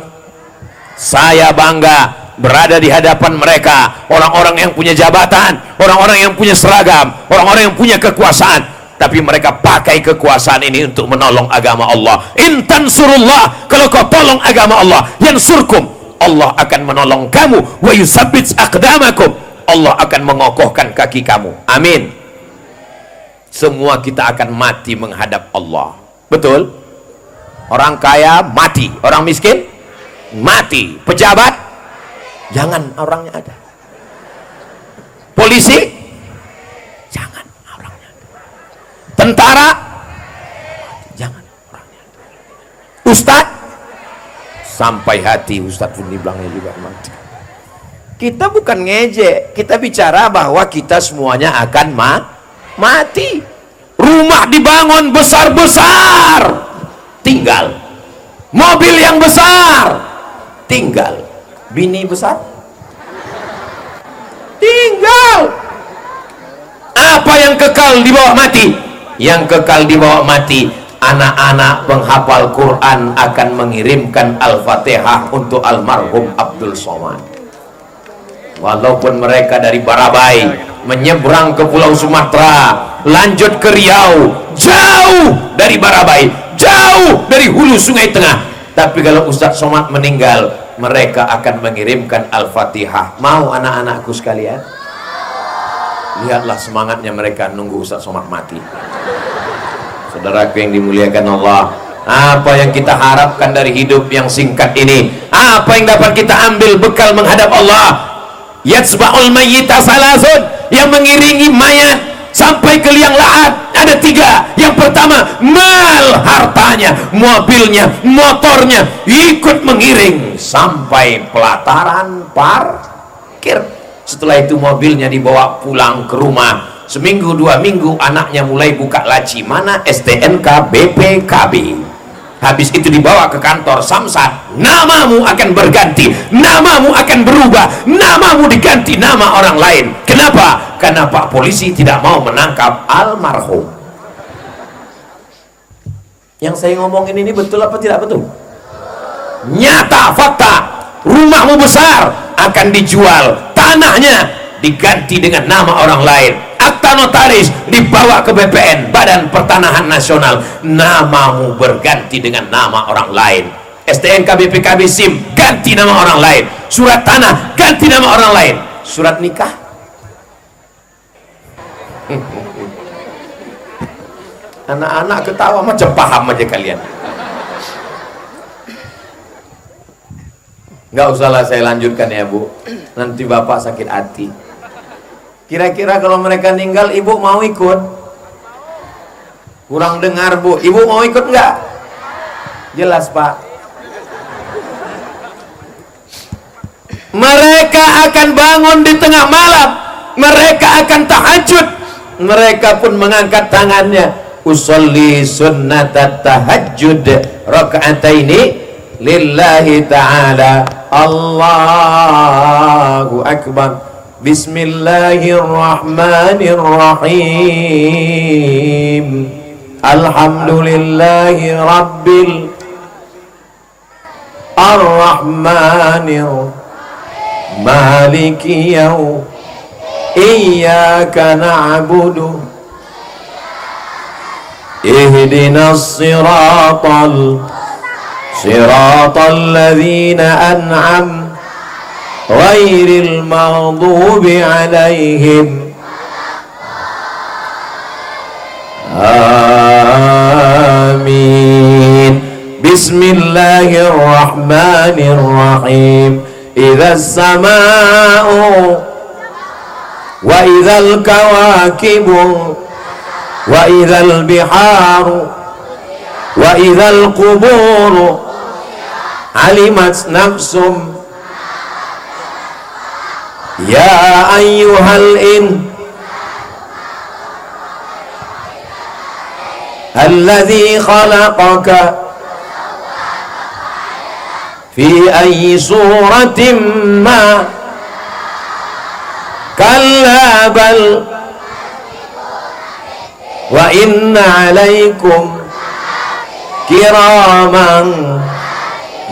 Saya bangga berada di hadapan mereka, orang-orang yang punya jabatan, orang-orang yang punya seragam, orang-orang yang punya kekuasaan, tapi mereka pakai kekuasaan ini untuk menolong agama Allah. Intan surullah, kalau kau tolong agama Allah, yansurkum, Allah akan menolong kamu, wa yusabbit aqdamakum, Allah akan mengokohkan kaki kamu, amin. Semua kita akan mati menghadap Allah, betul? Orang kaya mati, orang miskin mati, pejabat jangan orangnya ada, polisi jangan orangnya ada, tentara jangan orangnya ada, ustaz sampai hati ustaz pun dibilangnya juga mati. Kita bukan ngejek, kita bicara bahwa kita semuanya akan mati. Rumah dibangun besar-besar, tinggal. Mobil yang besar, tinggal. Bini besar, tinggal. Apa yang kekal dibawa mati? Yang kekal dibawa mati, anak-anak penghafal Quran akan mengirimkan Al-Fatihah untuk almarhum Abdul Somad. Walaupun mereka dari Barabai menyeberang ke Pulau Sumatera, lanjut ke Riau, jauh dari Barabai, jauh dari Hulu Sungai Tengah, tapi kalau Ustadz Somad meninggal, mereka akan mengirimkan Al-Fatihah. Mau anak-anakku sekalian? Lihatlah semangatnya mereka nunggu Ustadz Somad mati. Saudaraku yang dimuliakan Allah, apa yang kita harapkan dari hidup yang singkat ini? Apa yang dapat kita ambil bekal menghadap Allah? Yatsba'ul mayyita salasun, yang mengiringi mayat sampai ke liang lahat ada 3. Yang pertama, mal, hartanya, mobilnya, motornya ikut mengiring sampai pelataran parkir. Setelah itu mobilnya dibawa pulang ke rumah. Seminggu 2 minggu anaknya mulai buka laci, mana STNK BPKB. Habis itu dibawa ke kantor Samsat, namamu akan berganti, namamu akan berubah, namamu diganti nama orang lain. Kenapa? Karena Pak Polisi tidak mau menangkap almarhum. Yang saya ngomongin ini betul apa tidak betul? Nyata, fakta. Rumahmu besar akan dijual, tanahnya diganti dengan nama orang lain, akta notaris dibawa ke BPN, Badan Pertanahan Nasional, namamu berganti dengan nama orang lain. STNK BPKB SIM ganti nama orang lain, surat tanah ganti nama orang lain, surat nikah anak-anak ketawa macam paham aja kalian. Nggak usahlah saya lanjutkan ya Bu, nanti bapak sakit hati. Kira-kira kalau mereka meninggal, ibu mau ikut? Kurang dengar Bu, ibu mau ikut nggak? Jelas Pak. Mereka akan bangun di tengah malam, mereka akan tahajud, mereka pun mengangkat tangannya, usolli sunnatat tahajud raka'ataini lillahi ta'ala, Allahu Akbar, Bismillahirrahmanirrahim, Alhamdulillahi Rabbil Ar-Rahmanir Maliki Yaum, Iyyaka na'budu Ihdinas siratal ladzina an'am ghairil maghdubi alaihim Amin. Bismillahirrahmanirrahim. Idzas samaa'u wa idzal kawakibu wa idzal biharu wa idzal quburu alimat nafsum ya ayyuhal alladzi khalaqaka fi ayyi suratin ma kalla bal wa inna alaikum kiraman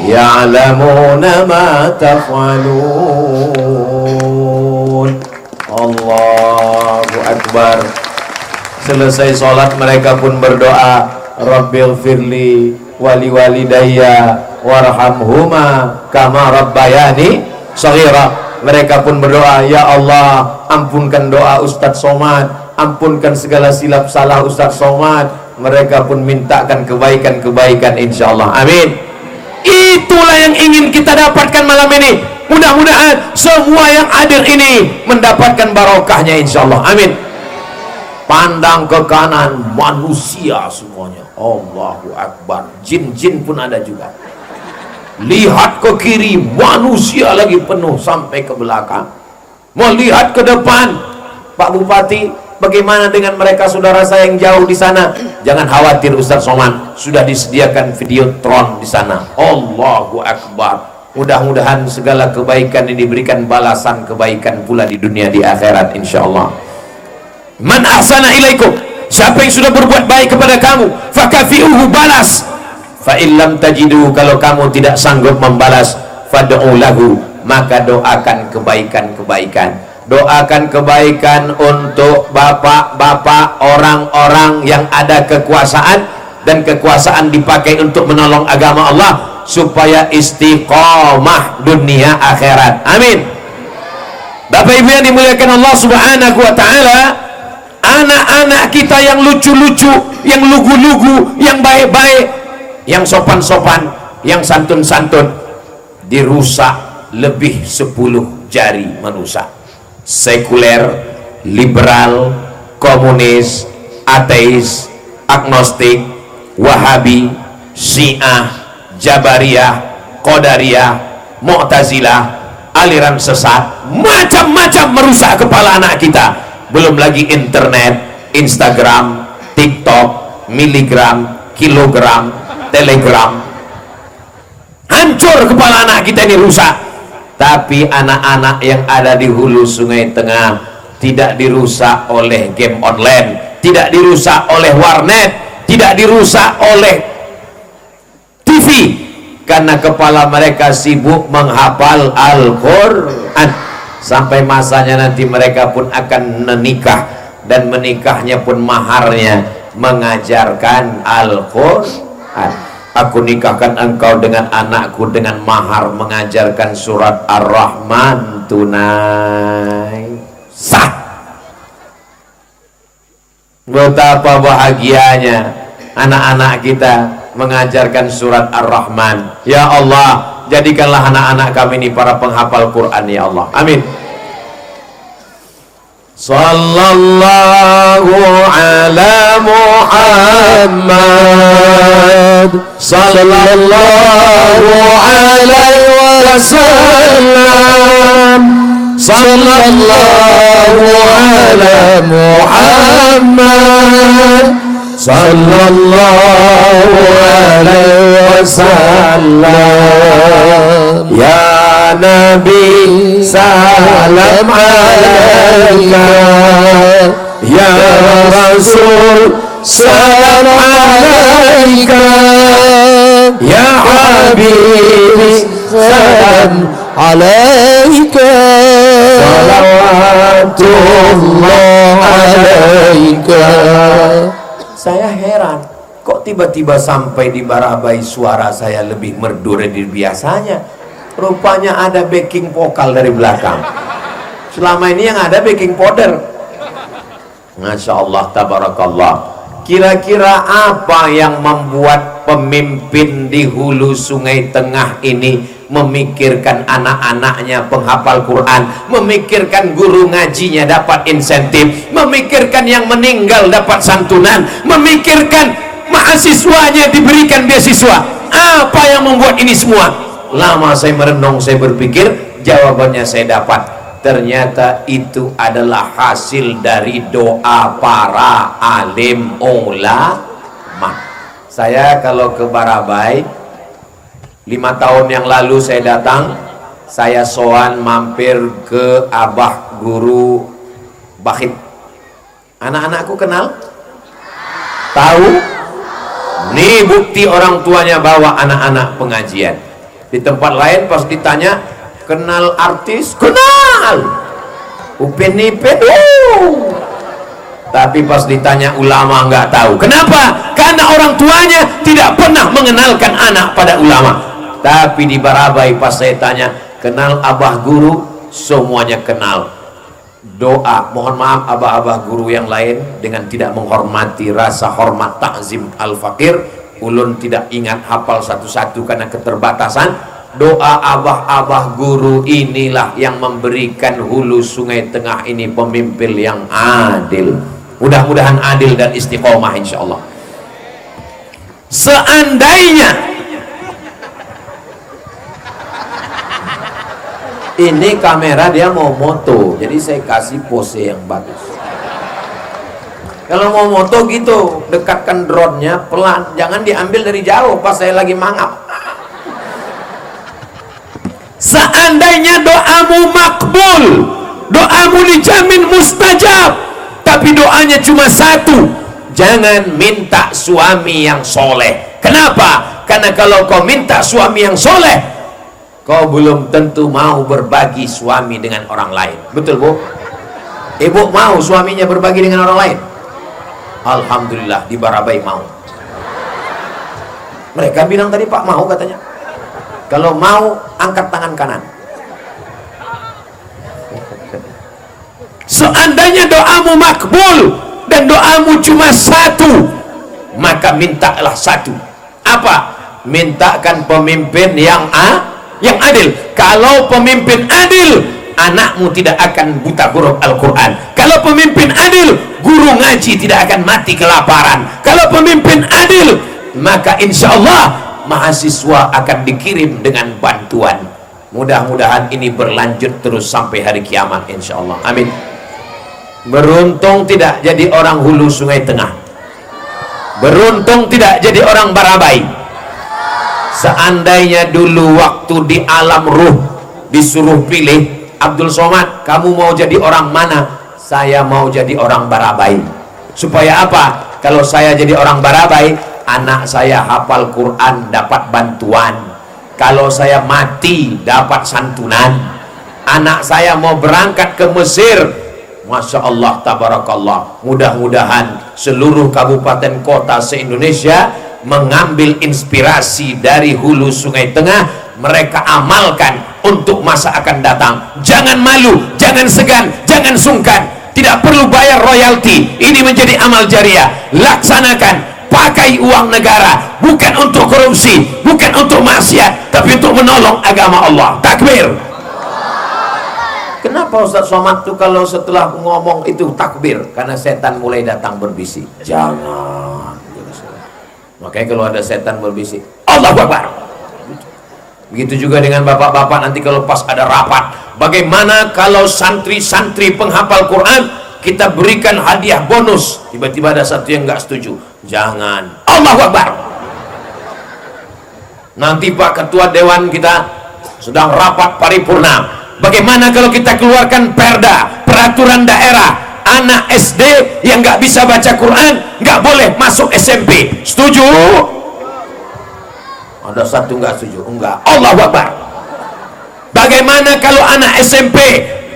ya'lamuna ma taf'alun. Allahu Akbar. Selesai sholat mereka pun berdoa, Rabbil firli wali walidayya warhamhuma kama rabbayani shaghira. Mereka pun berdoa, ya Allah, ampunkan doa Ustadz Somad, ampunkan segala silap salah Ustadz Somad. Mereka pun mintakan kebaikan-kebaikan insyaallah. Amin. Itulah yang ingin kita dapatkan malam ini. Mudah-mudahan semua yang hadir ini mendapatkan barokahnya insyaallah. Amin. Pandang ke kanan, manusia semuanya. Allahu Akbar. Jin-jin pun ada juga. Lihat ke kiri, manusia lagi penuh sampai ke belakang. Mau lihat ke depan, Pak Bupati, bagaimana dengan mereka saudara saya yang jauh di sana? Jangan khawatir Ustaz Somad, sudah disediakan videotron di sana. Allahu Akbar. Mudah-mudahan segala kebaikan ini diberikan balasan kebaikan pula di dunia di akhirat insyaallah. Man ahsana ilaikum, siapa yang sudah berbuat baik kepada kamu, fakafi'uhu, balas. Fa illam tajidu, kalau kamu tidak sanggup membalas, fad'u lahu, maka doakan kebaikan-kebaikan. Doakan kebaikan untuk bapak-bapak, orang-orang yang ada kekuasaan dan kekuasaan dipakai untuk menolong agama Allah supaya istiqomah dunia akhirat. Amin. Bapak Ibu yang dimuliakan Allah Subhanahu wa taala, anak-anak kita yang lucu-lucu, yang lugu-lugu, yang baik-baik, yang sopan-sopan, yang santun-santun, dirusak lebih 10 jari manusia. Sekuler, liberal, komunis, ateis, agnostik, wahabi, syiah, jabariyah, qadariyah, mu'tazilah, aliran sesat, macam-macam merusak kepala anak kita. Belum lagi internet, Instagram, TikTok, miligram, kilogram, telegram. Hancur kepala anak kita ini, rusak. Tapi anak-anak yang ada di hulu Sungai Tengah tidak dirusak oleh game online, tidak dirusak oleh warnet, tidak dirusak oleh TV, karena kepala mereka sibuk menghafal Al-Quran. Sampai masanya nanti mereka pun akan menikah, dan menikahnya pun maharnya mengajarkan Al-Quran. Aku nikahkan engkau dengan anakku dengan mahar mengajarkan surat Ar-Rahman tunai. Sah. Betapa bahagianya anak-anak kita mengajarkan surat Ar-Rahman. Ya Allah, jadikanlah anak-anak kami ini para penghafal Quran ya Allah. Amin. Sallallahu ala Muhammad, sallallahu alaihi wasallam, sallallahu ala Muhammad, sallallahu alaihi wasallam. Ya Nabi salam alaika, ya Rasul salam alaika, ya Habibi salam alaika, salawatullah alaika. Saya heran, kok tiba-tiba sampai di Barabai suara saya lebih merdu dari biasanya. Rupanya ada backing vokal dari belakang. Selama ini yang ada backing powder. Masya Allah, tabarakallah. Kira-kira apa yang membuat pemimpin di hulu Sungai Tengah ini memikirkan anak-anaknya penghafal Quran, memikirkan guru ngajinya dapat insentif, memikirkan yang meninggal dapat santunan, memikirkan mahasiswanya diberikan beasiswa? Apa yang membuat ini semua? Lama saya merenung, saya berpikir, jawabannya saya dapat. Ternyata itu adalah hasil dari doa para alim ulama. Saya kalau ke Barabai 5 tahun yang lalu saya datang, saya sowan mampir ke Abah Guru Bakhit. Anak-anakku kenal? Tahu? Nih bukti orang tuanya bawa anak-anak pengajian. Di tempat lain pas ditanya, kenal artis? Kenal. Upin Ipin? Tapi pas ditanya ulama nggak tahu. Kenapa? Karena orang tuanya tidak pernah mengenalkan anak pada ulama. Tapi di Barabai pas saya tanya, kenal Abah Guru? Semuanya kenal. Doa, mohon maaf abah-abah guru yang lain, dengan tidak menghormati rasa hormat takzim al-fakir, ulun tidak ingat hafal satu-satu karena keterbatasan. Doa abah-abah guru inilah yang memberikan hulu Sungai Tengah ini pemimpin yang adil. Mudah-mudahan adil dan istiqomah insyaallah. Seandainya ini kamera dia mau moto, jadi saya kasih pose yang bagus. Kalau mau moto gitu, dekatkan drone-nya pelan, jangan diambil dari jauh pas saya lagi mangap. Seandainya doamu makbul, doamu dijamin mustajab, tapi doanya cuma satu, jangan minta suami yang soleh. Kenapa? Karena kalau kau minta suami yang soleh, kau belum tentu mau berbagi suami dengan orang lain. Betul Bu? Ibu mau suaminya berbagi dengan orang lain? Alhamdulillah di Barabai mau. Mereka bilang tadi Pak mau katanya. Kalau mau angkat tangan kanan. Seandainya doamu makbul dan doamu cuma satu, maka mintalah satu. Apa? Mintakan pemimpin yang adil. Kalau pemimpin adil, anakmu tidak akan buta huruf Al-Quran. Kalau pemimpin adil, guru ngaji tidak akan mati kelaparan. Kalau pemimpin adil, maka insya Allah mahasiswa akan dikirim dengan bantuan. Mudah-mudahan ini berlanjut terus sampai hari kiamat insya Allah. Amin. Beruntung tidak jadi orang hulu Sungai Tengah. Beruntung tidak jadi orang Barabai. Seandainya dulu waktu di alam ruh disuruh pilih, Abdul Somad, kamu mau jadi orang mana? Saya mau jadi orang Barabai. Supaya apa? Kalau saya jadi orang Barabai, anak saya hafal Quran dapat bantuan. Kalau saya mati dapat santunan. Anak saya mau berangkat ke Mesir, Masya Allah tabarakallah. Mudah-mudahan seluruh kabupaten kota se-Indonesia mengambil inspirasi dari hulu Sungai Tengah, mereka amalkan untuk masa akan datang. Jangan malu, jangan segan, jangan sungkan. Tidak perlu bayar royalti. Ini menjadi amal jariah. Laksanakan. Pakai uang negara, bukan untuk korupsi, bukan untuk maksiat, tapi untuk menolong agama Allah. Takbir. Kenapa Ustaz Somad tuh kalau setelah ngomong itu takbir? Karena setan mulai datang berbisik. Jangan. Makanya kalau ada setan berbisik, Allahu Akbar. Begitu juga dengan bapak-bapak nanti kalau pas ada rapat. Bagaimana kalau santri-santri penghafal Quran kita berikan hadiah bonus? Tiba-tiba ada satu yang nggak setuju. Jangan. Allahu Akbar. Nanti Pak Ketua Dewan kita sedang rapat paripurna. Bagaimana kalau kita keluarkan perda, peraturan daerah, anak SD yang nggak bisa baca Quran nggak boleh masuk SMP? Setuju? Ada satu nggak setuju. Enggak. Allahu Akbar. Bagaimana kalau anak SMP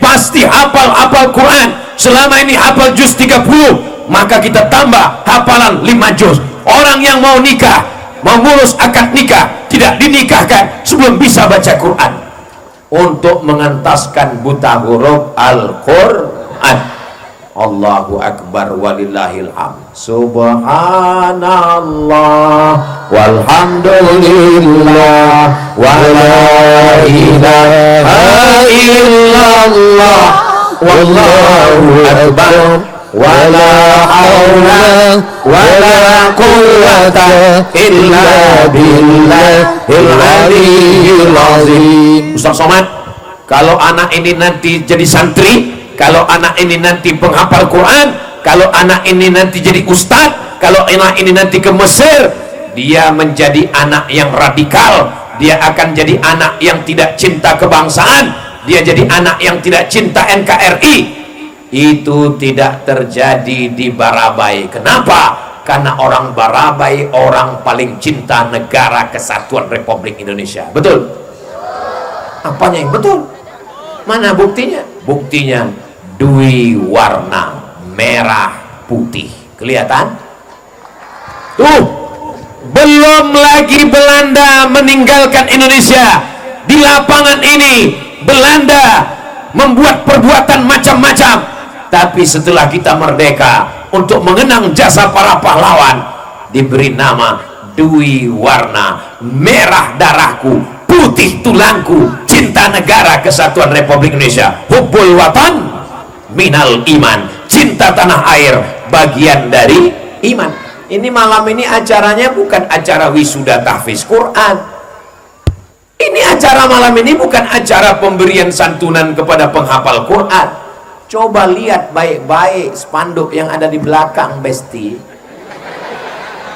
pasti hafal Quran, selama ini hafal juz 30, maka kita tambah hafalan 5 juz. Orang yang mau nikah, mau ngurus akad nikah, tidak dinikahkan sebelum bisa baca Quran, untuk mengentaskan buta huruf Al-Quran. Allahu Akbar walillahil hamd. Subhanallah walhamdulillah wala ilaha illallah wallahu akbar wala haula wala quwwata illa billahil aliyyil azim. Ustaz Somad, kalau anak ini nanti jadi santri, kalau anak ini nanti penghafal Quran, kalau anak ini nanti jadi ustadz, kalau anak ini nanti ke Mesir, dia menjadi anak yang radikal, dia akan jadi anak yang tidak cinta kebangsaan, dia jadi anak yang tidak cinta NKRI. Itu tidak terjadi di Barabai. Kenapa? Karena orang Barabai orang paling cinta negara kesatuan Republik Indonesia. Betul? Apanya yang betul? Mana buktinya? Buktinya dui warna merah putih. Kelihatan? Tuh, belum lagi Belanda meninggalkan Indonesia. Di lapangan ini Belanda membuat perbuatan macam-macam. Tapi setelah kita merdeka, untuk mengenang jasa para pahlawan, diberi nama dui warna merah darahku, putih tulangku, cinta negara kesatuan Republik Indonesia. Hubbul watan minal iman, cinta tanah air bagian dari iman. Ini malam ini acaranya bukan acara wisuda tahfiz Quran. Ini acara malam ini bukan acara pemberian santunan kepada penghafal Quran. Coba lihat baik-baik spanduk yang ada di belakang, Besti.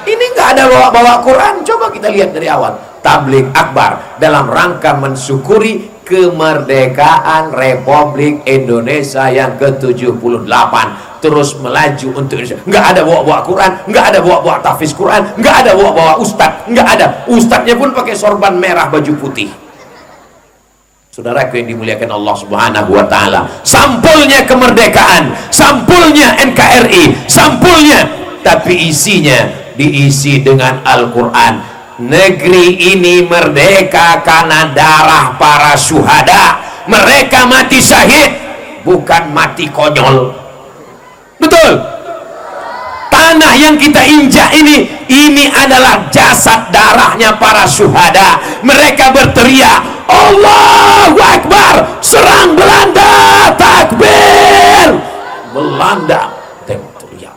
Ini nggak ada bawa-bawa Quran. Coba kita lihat dari awal. Tabligh akbar dalam rangka mensyukuri kemerdekaan Republik Indonesia yang ke-78, terus melaju untuk Indonesia. Nggak ada bawa-bawa Quran, nggak ada bawa-bawa tahfiz Quran, nggak ada bawa-bawa ustadz, nggak ada. Ustadznya pun pakai sorban merah baju putih. Saudaraku yang dimuliakan Allah Subhanahu wa taala, sampulnya kemerdekaan, sampulnya NKRI, sampulnya, tapi isinya diisi dengan Al-Qur'an. Negeri ini merdeka karena darah para syuhada. Mereka mati syahid, bukan mati konyol. Betul? Tanah yang kita injak ini adalah jasad darahnya para syuhada. Mereka berteriak, Allahu Akbar, serang Belanda, takbir. Belanda teriak.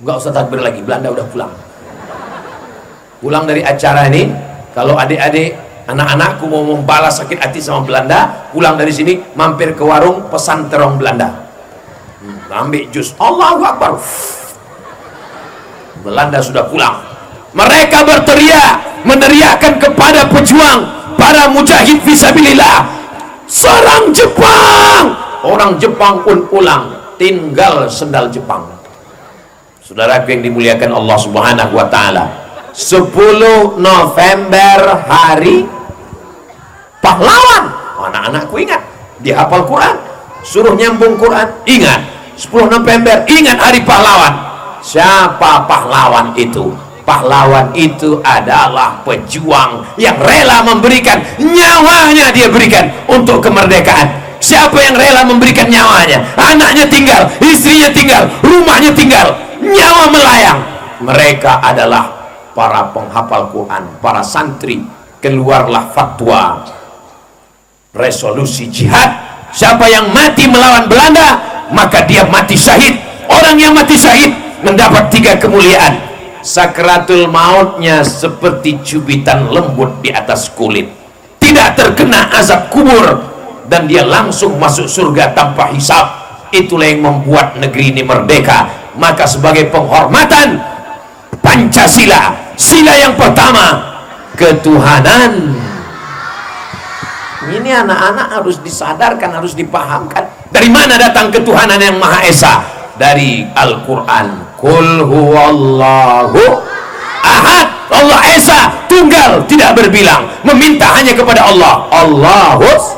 Enggak usah takbir lagi, Belanda udah pulang. Pulang dari acara ini, kalau adik-adik, anak-anakku mau membalas sakit hati sama Belanda, pulang dari sini, mampir ke warung, pesan terong Belanda. Ambil jus, Allahu Akbar. Belanda sudah pulang. Mereka berteriak, meneriakkan kepada pejuang, para mujahid fisabilillah, serang Jepang. Orang Jepang pun pulang, tinggal sendal Jepang. Saudara yang dimuliakan Allah Subhanahu wa taala, 10 November hari pahlawan. Anak-anakku ingat, dihafal Quran, suruh nyambung Quran, ingat 10 November, ingat hari pahlawan. Siapa pahlawan itu? Pahlawan itu adalah pejuang yang rela memberikan nyawanya, dia berikan untuk kemerdekaan. Siapa yang rela memberikan nyawanya? Anaknya tinggal, istrinya tinggal, rumahnya tinggal, nyawa melayang. Mereka adalah para penghafal Quran, para santri. Keluarlah fatwa resolusi jihad. Siapa yang mati melawan Belanda, maka dia mati syahid. Orang yang mati syahid mendapat 3 kemuliaan. Sakratul mautnya seperti cubitan lembut di atas kulit, tidak terkena azab kubur, dan dia langsung masuk surga tanpa hisab. Itulah yang membuat negeri ini merdeka. Maka sebagai penghormatan Pancasila, sila yang pertama, ketuhanan. Ini anak-anak harus disadarkan, harus dipahamkan. Dari mana datang ketuhanan yang Maha Esa? Dari Al-Quran. Qul huwallahu ahad, Allah Esa, tunggal, tidak berbilang, meminta hanya kepada Allah. Allahus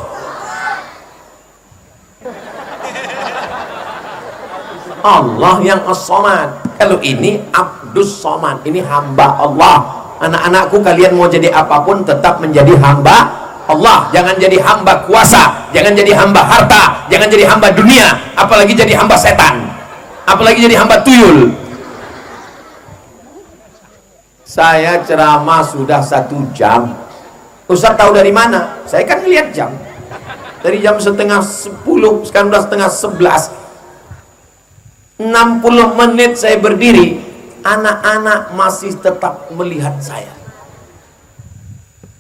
Allah yang as-samad. Kalau ini Abdus Somad, ini hamba Allah. Anak-anakku, kalian mau jadi apapun tetap menjadi hamba Allah. Jangan jadi hamba kuasa, jangan jadi hamba harta, jangan jadi hamba dunia, apalagi jadi hamba setan. apalagi jadi hamba tuyul. Saya ceramah sudah 1 jam. Ustaz tahu dari mana? Saya kan lihat jam. Dari jam setengah 10, sekarang udah setengah 11. 60 menit saya berdiri, anak-anak masih tetap melihat saya.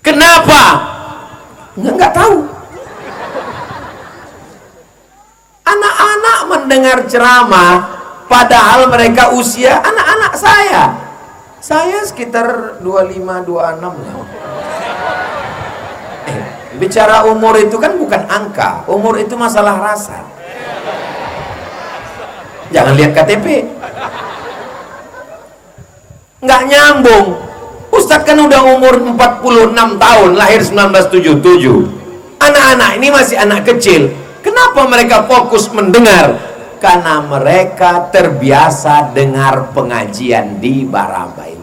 Kenapa? Nggak tahu. Anak-anak mendengar ceramah, padahal mereka usia anak-anak saya. Saya sekitar 25-26 lah. Bicara umur itu kan bukan angka, umur itu masalah rasa. Jangan lihat KTP. Nggak nyambung. Ustadz kan udah umur 46 tahun, lahir 1977. Anak-anak ini masih anak kecil. Kenapa mereka fokus mendengar? Karena mereka terbiasa dengar pengajian di Barabai.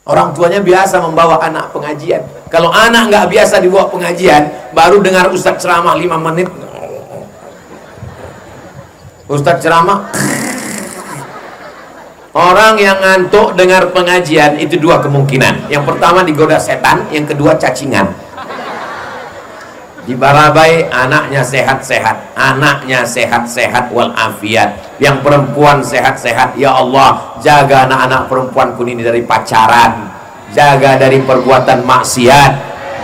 Orang tuanya biasa membawa anak pengajian. Kalau anak nggak biasa dibawa pengajian, baru dengar Ustadz ceramah 5 menit. Ustadz ceramah. Orang yang ngantuk dengar pengajian itu 2 kemungkinan. Yang pertama digoda setan, yang kedua cacingan. Di Barabai anaknya sehat-sehat, anaknya sehat-sehat walafiat. Yang perempuan sehat-sehat. Ya Allah, jaga anak-anak perempuanku ini dari pacaran, jaga dari perbuatan maksiat,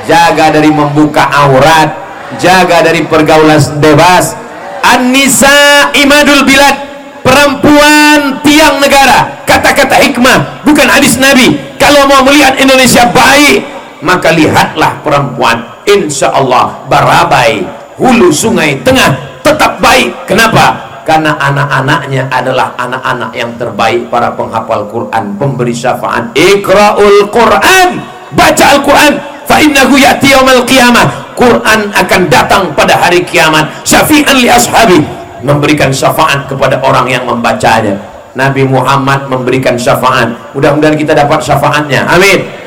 jaga dari membuka aurat, jaga dari pergaulan bebas. An-nisa imadul bilad, perempuan tiang negara. Kata-kata hikmah, bukan hadis Nabi. Kalau mau melihat Indonesia baik, maka lihatlah perempuan. Insya Allah Barabai, hulu sungai tengah tetap baik. Kenapa? Karena anak-anaknya adalah anak-anak yang terbaik, para penghafal Quran, pemberi syafaat. Iqra'ul Quran, baca Al-Quran, fa innahu ya'ti yaumal qiyamah. Quran akan datang pada hari kiamat. Syafi'an li ashabi, memberikan syafaat kepada orang yang membacanya. Nabi Muhammad memberikan syafaat. Mudah-mudahan kita dapat syafaatnya. Amin.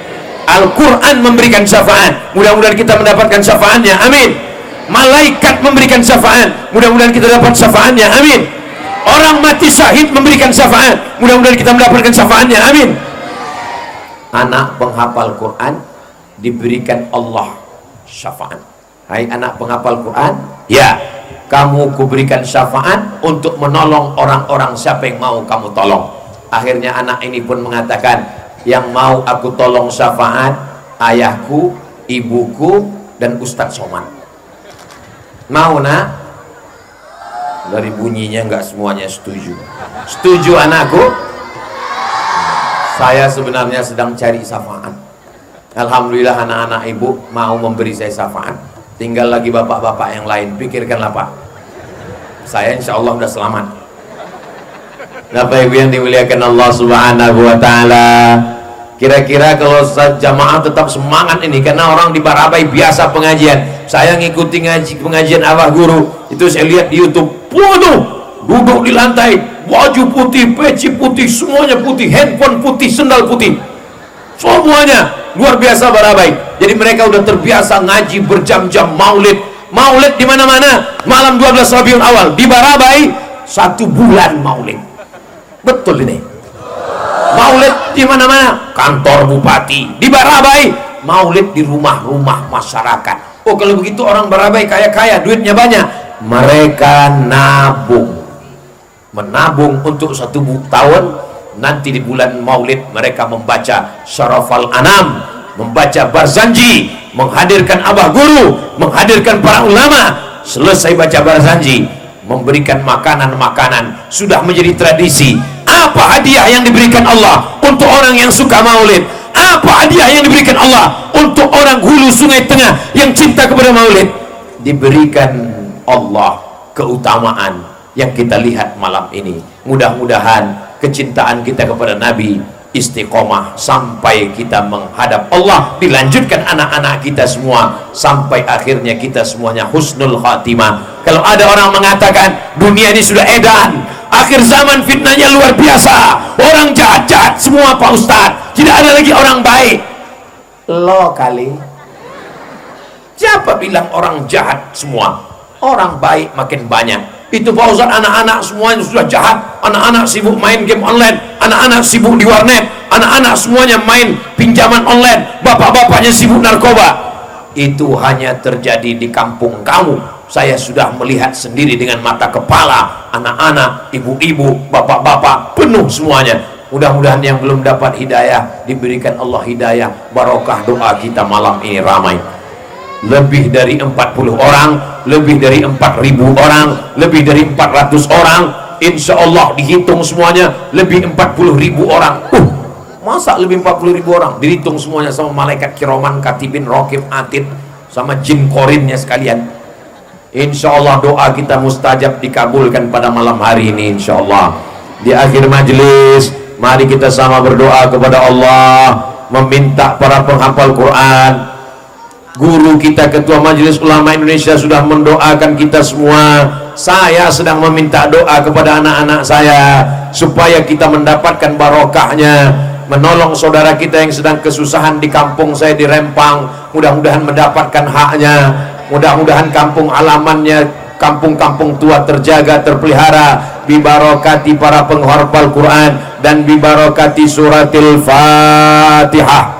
Al-Quran memberikan syafaat, mudah-mudahan kita mendapatkan syafaatnya. Amin. Malaikat memberikan syafaat, mudah-mudahan kita dapat syafaatnya. Amin. Orang mati syahid memberikan syafaat, mudah-mudahan kita mendapatkan syafaatnya. Amin. Anak penghafal Quran diberikan Allah syafaat. Hai anak penghafal Quran, ya, kamu kuberikan syafaat untuk menolong orang-orang siapa yang mau kamu tolong. Akhirnya anak ini pun mengatakan, yang mau aku tolong syafaat ayahku, ibuku, dan Ustadz Somad. Mau nak? Dari bunyinya nggak semuanya setuju. Setuju anakku? Saya sebenarnya sedang cari syafaat. Alhamdulillah anak-anak ibu mau memberi saya syafaat. Tinggal lagi bapak-bapak yang lain. Pikirkanlah Pak, saya insya Allah udah selamat. Bapak ibu yang dimuliakan Allah subhanahu wa ta'ala, kira-kira kalau jamaah tetap semangat ini, karena orang di Barabai biasa pengajian. Saya ngikuti pengajian Abah Guru, itu saya lihat di YouTube, waduh, duduk di lantai, baju putih, peci putih, semuanya putih, handphone putih, sendal putih, semuanya luar biasa Barabai. Jadi mereka udah terbiasa ngaji berjam-jam, maulid di mana-mana. Malam 12 Rabiul Awal di Barabai 1 bulan maulid. Betul ini. Maulid di mana-mana, kantor bupati di Barabai, maulid di rumah-rumah masyarakat. Oh, kalau begitu orang Barabai kaya-kaya, duitnya banyak. Mereka menabung untuk 1 tahun. Nanti di bulan maulid mereka membaca Syarafal Anam, membaca Barzanji, menghadirkan Abah Guru, menghadirkan para ulama. Selesai baca Barzanji, memberikan makanan-makanan. Sudah menjadi tradisi. Apa hadiah yang diberikan Allah untuk orang yang suka maulid? Apa hadiah yang diberikan Allah untuk orang hulu sungai tengah yang cinta kepada maulid? Diberikan Allah keutamaan yang kita lihat malam ini. Mudah-mudahan kecintaan kita kepada Nabi istiqomah sampai kita menghadap Allah. Dilanjutkan anak-anak kita semua sampai akhirnya kita semuanya husnul khatimah. Kalau ada orang mengatakan dunia ini sudah edan, akhir zaman fitnahnya luar biasa, orang jahat-jahat semua Pak Ustadz, tidak ada lagi orang baik. Lo kali, siapa bilang orang jahat semua? Orang baik makin banyak. Itu Pak Ustaz, anak-anak semuanya sudah jahat, anak-anak sibuk main game online, anak-anak sibuk di warnet, anak-anak semuanya main pinjaman online, bapak-bapaknya sibuk narkoba. Itu hanya terjadi di kampung kamu. Saya sudah melihat sendiri dengan mata kepala, anak-anak, ibu-ibu, bapak-bapak, penuh semuanya. Mudah-mudahan yang belum dapat hidayah diberikan Allah hidayah. Barokah doa kita malam ini ramai. Lebih dari 40 orang, lebih dari 4.000 orang, lebih dari 400 orang, insya Allah dihitung semuanya lebih 40.000 orang. Masa lebih 40.000 orang dihitung semuanya sama malaikat kiroman, katibin, rokib, atid, sama jin korinnya sekalian. Insya Allah doa kita mustajab, dikabulkan pada malam hari ini insya Allah. Di akhir majelis, mari kita sama berdoa kepada Allah, meminta para penghafal Quran. Guru kita, Ketua Majelis Ulama Indonesia sudah mendoakan kita semua. Saya sedang meminta doa kepada anak-anak saya supaya kita mendapatkan barokahnya, menolong saudara kita yang sedang kesusahan di kampung saya di Rempang. Mudah-mudahan mendapatkan haknya, mudah-mudahan kampung halamannya, kampung-kampung tua terjaga, terpelihara bibarokati para penghafal Quran dan bibarokati suratil Fatihah.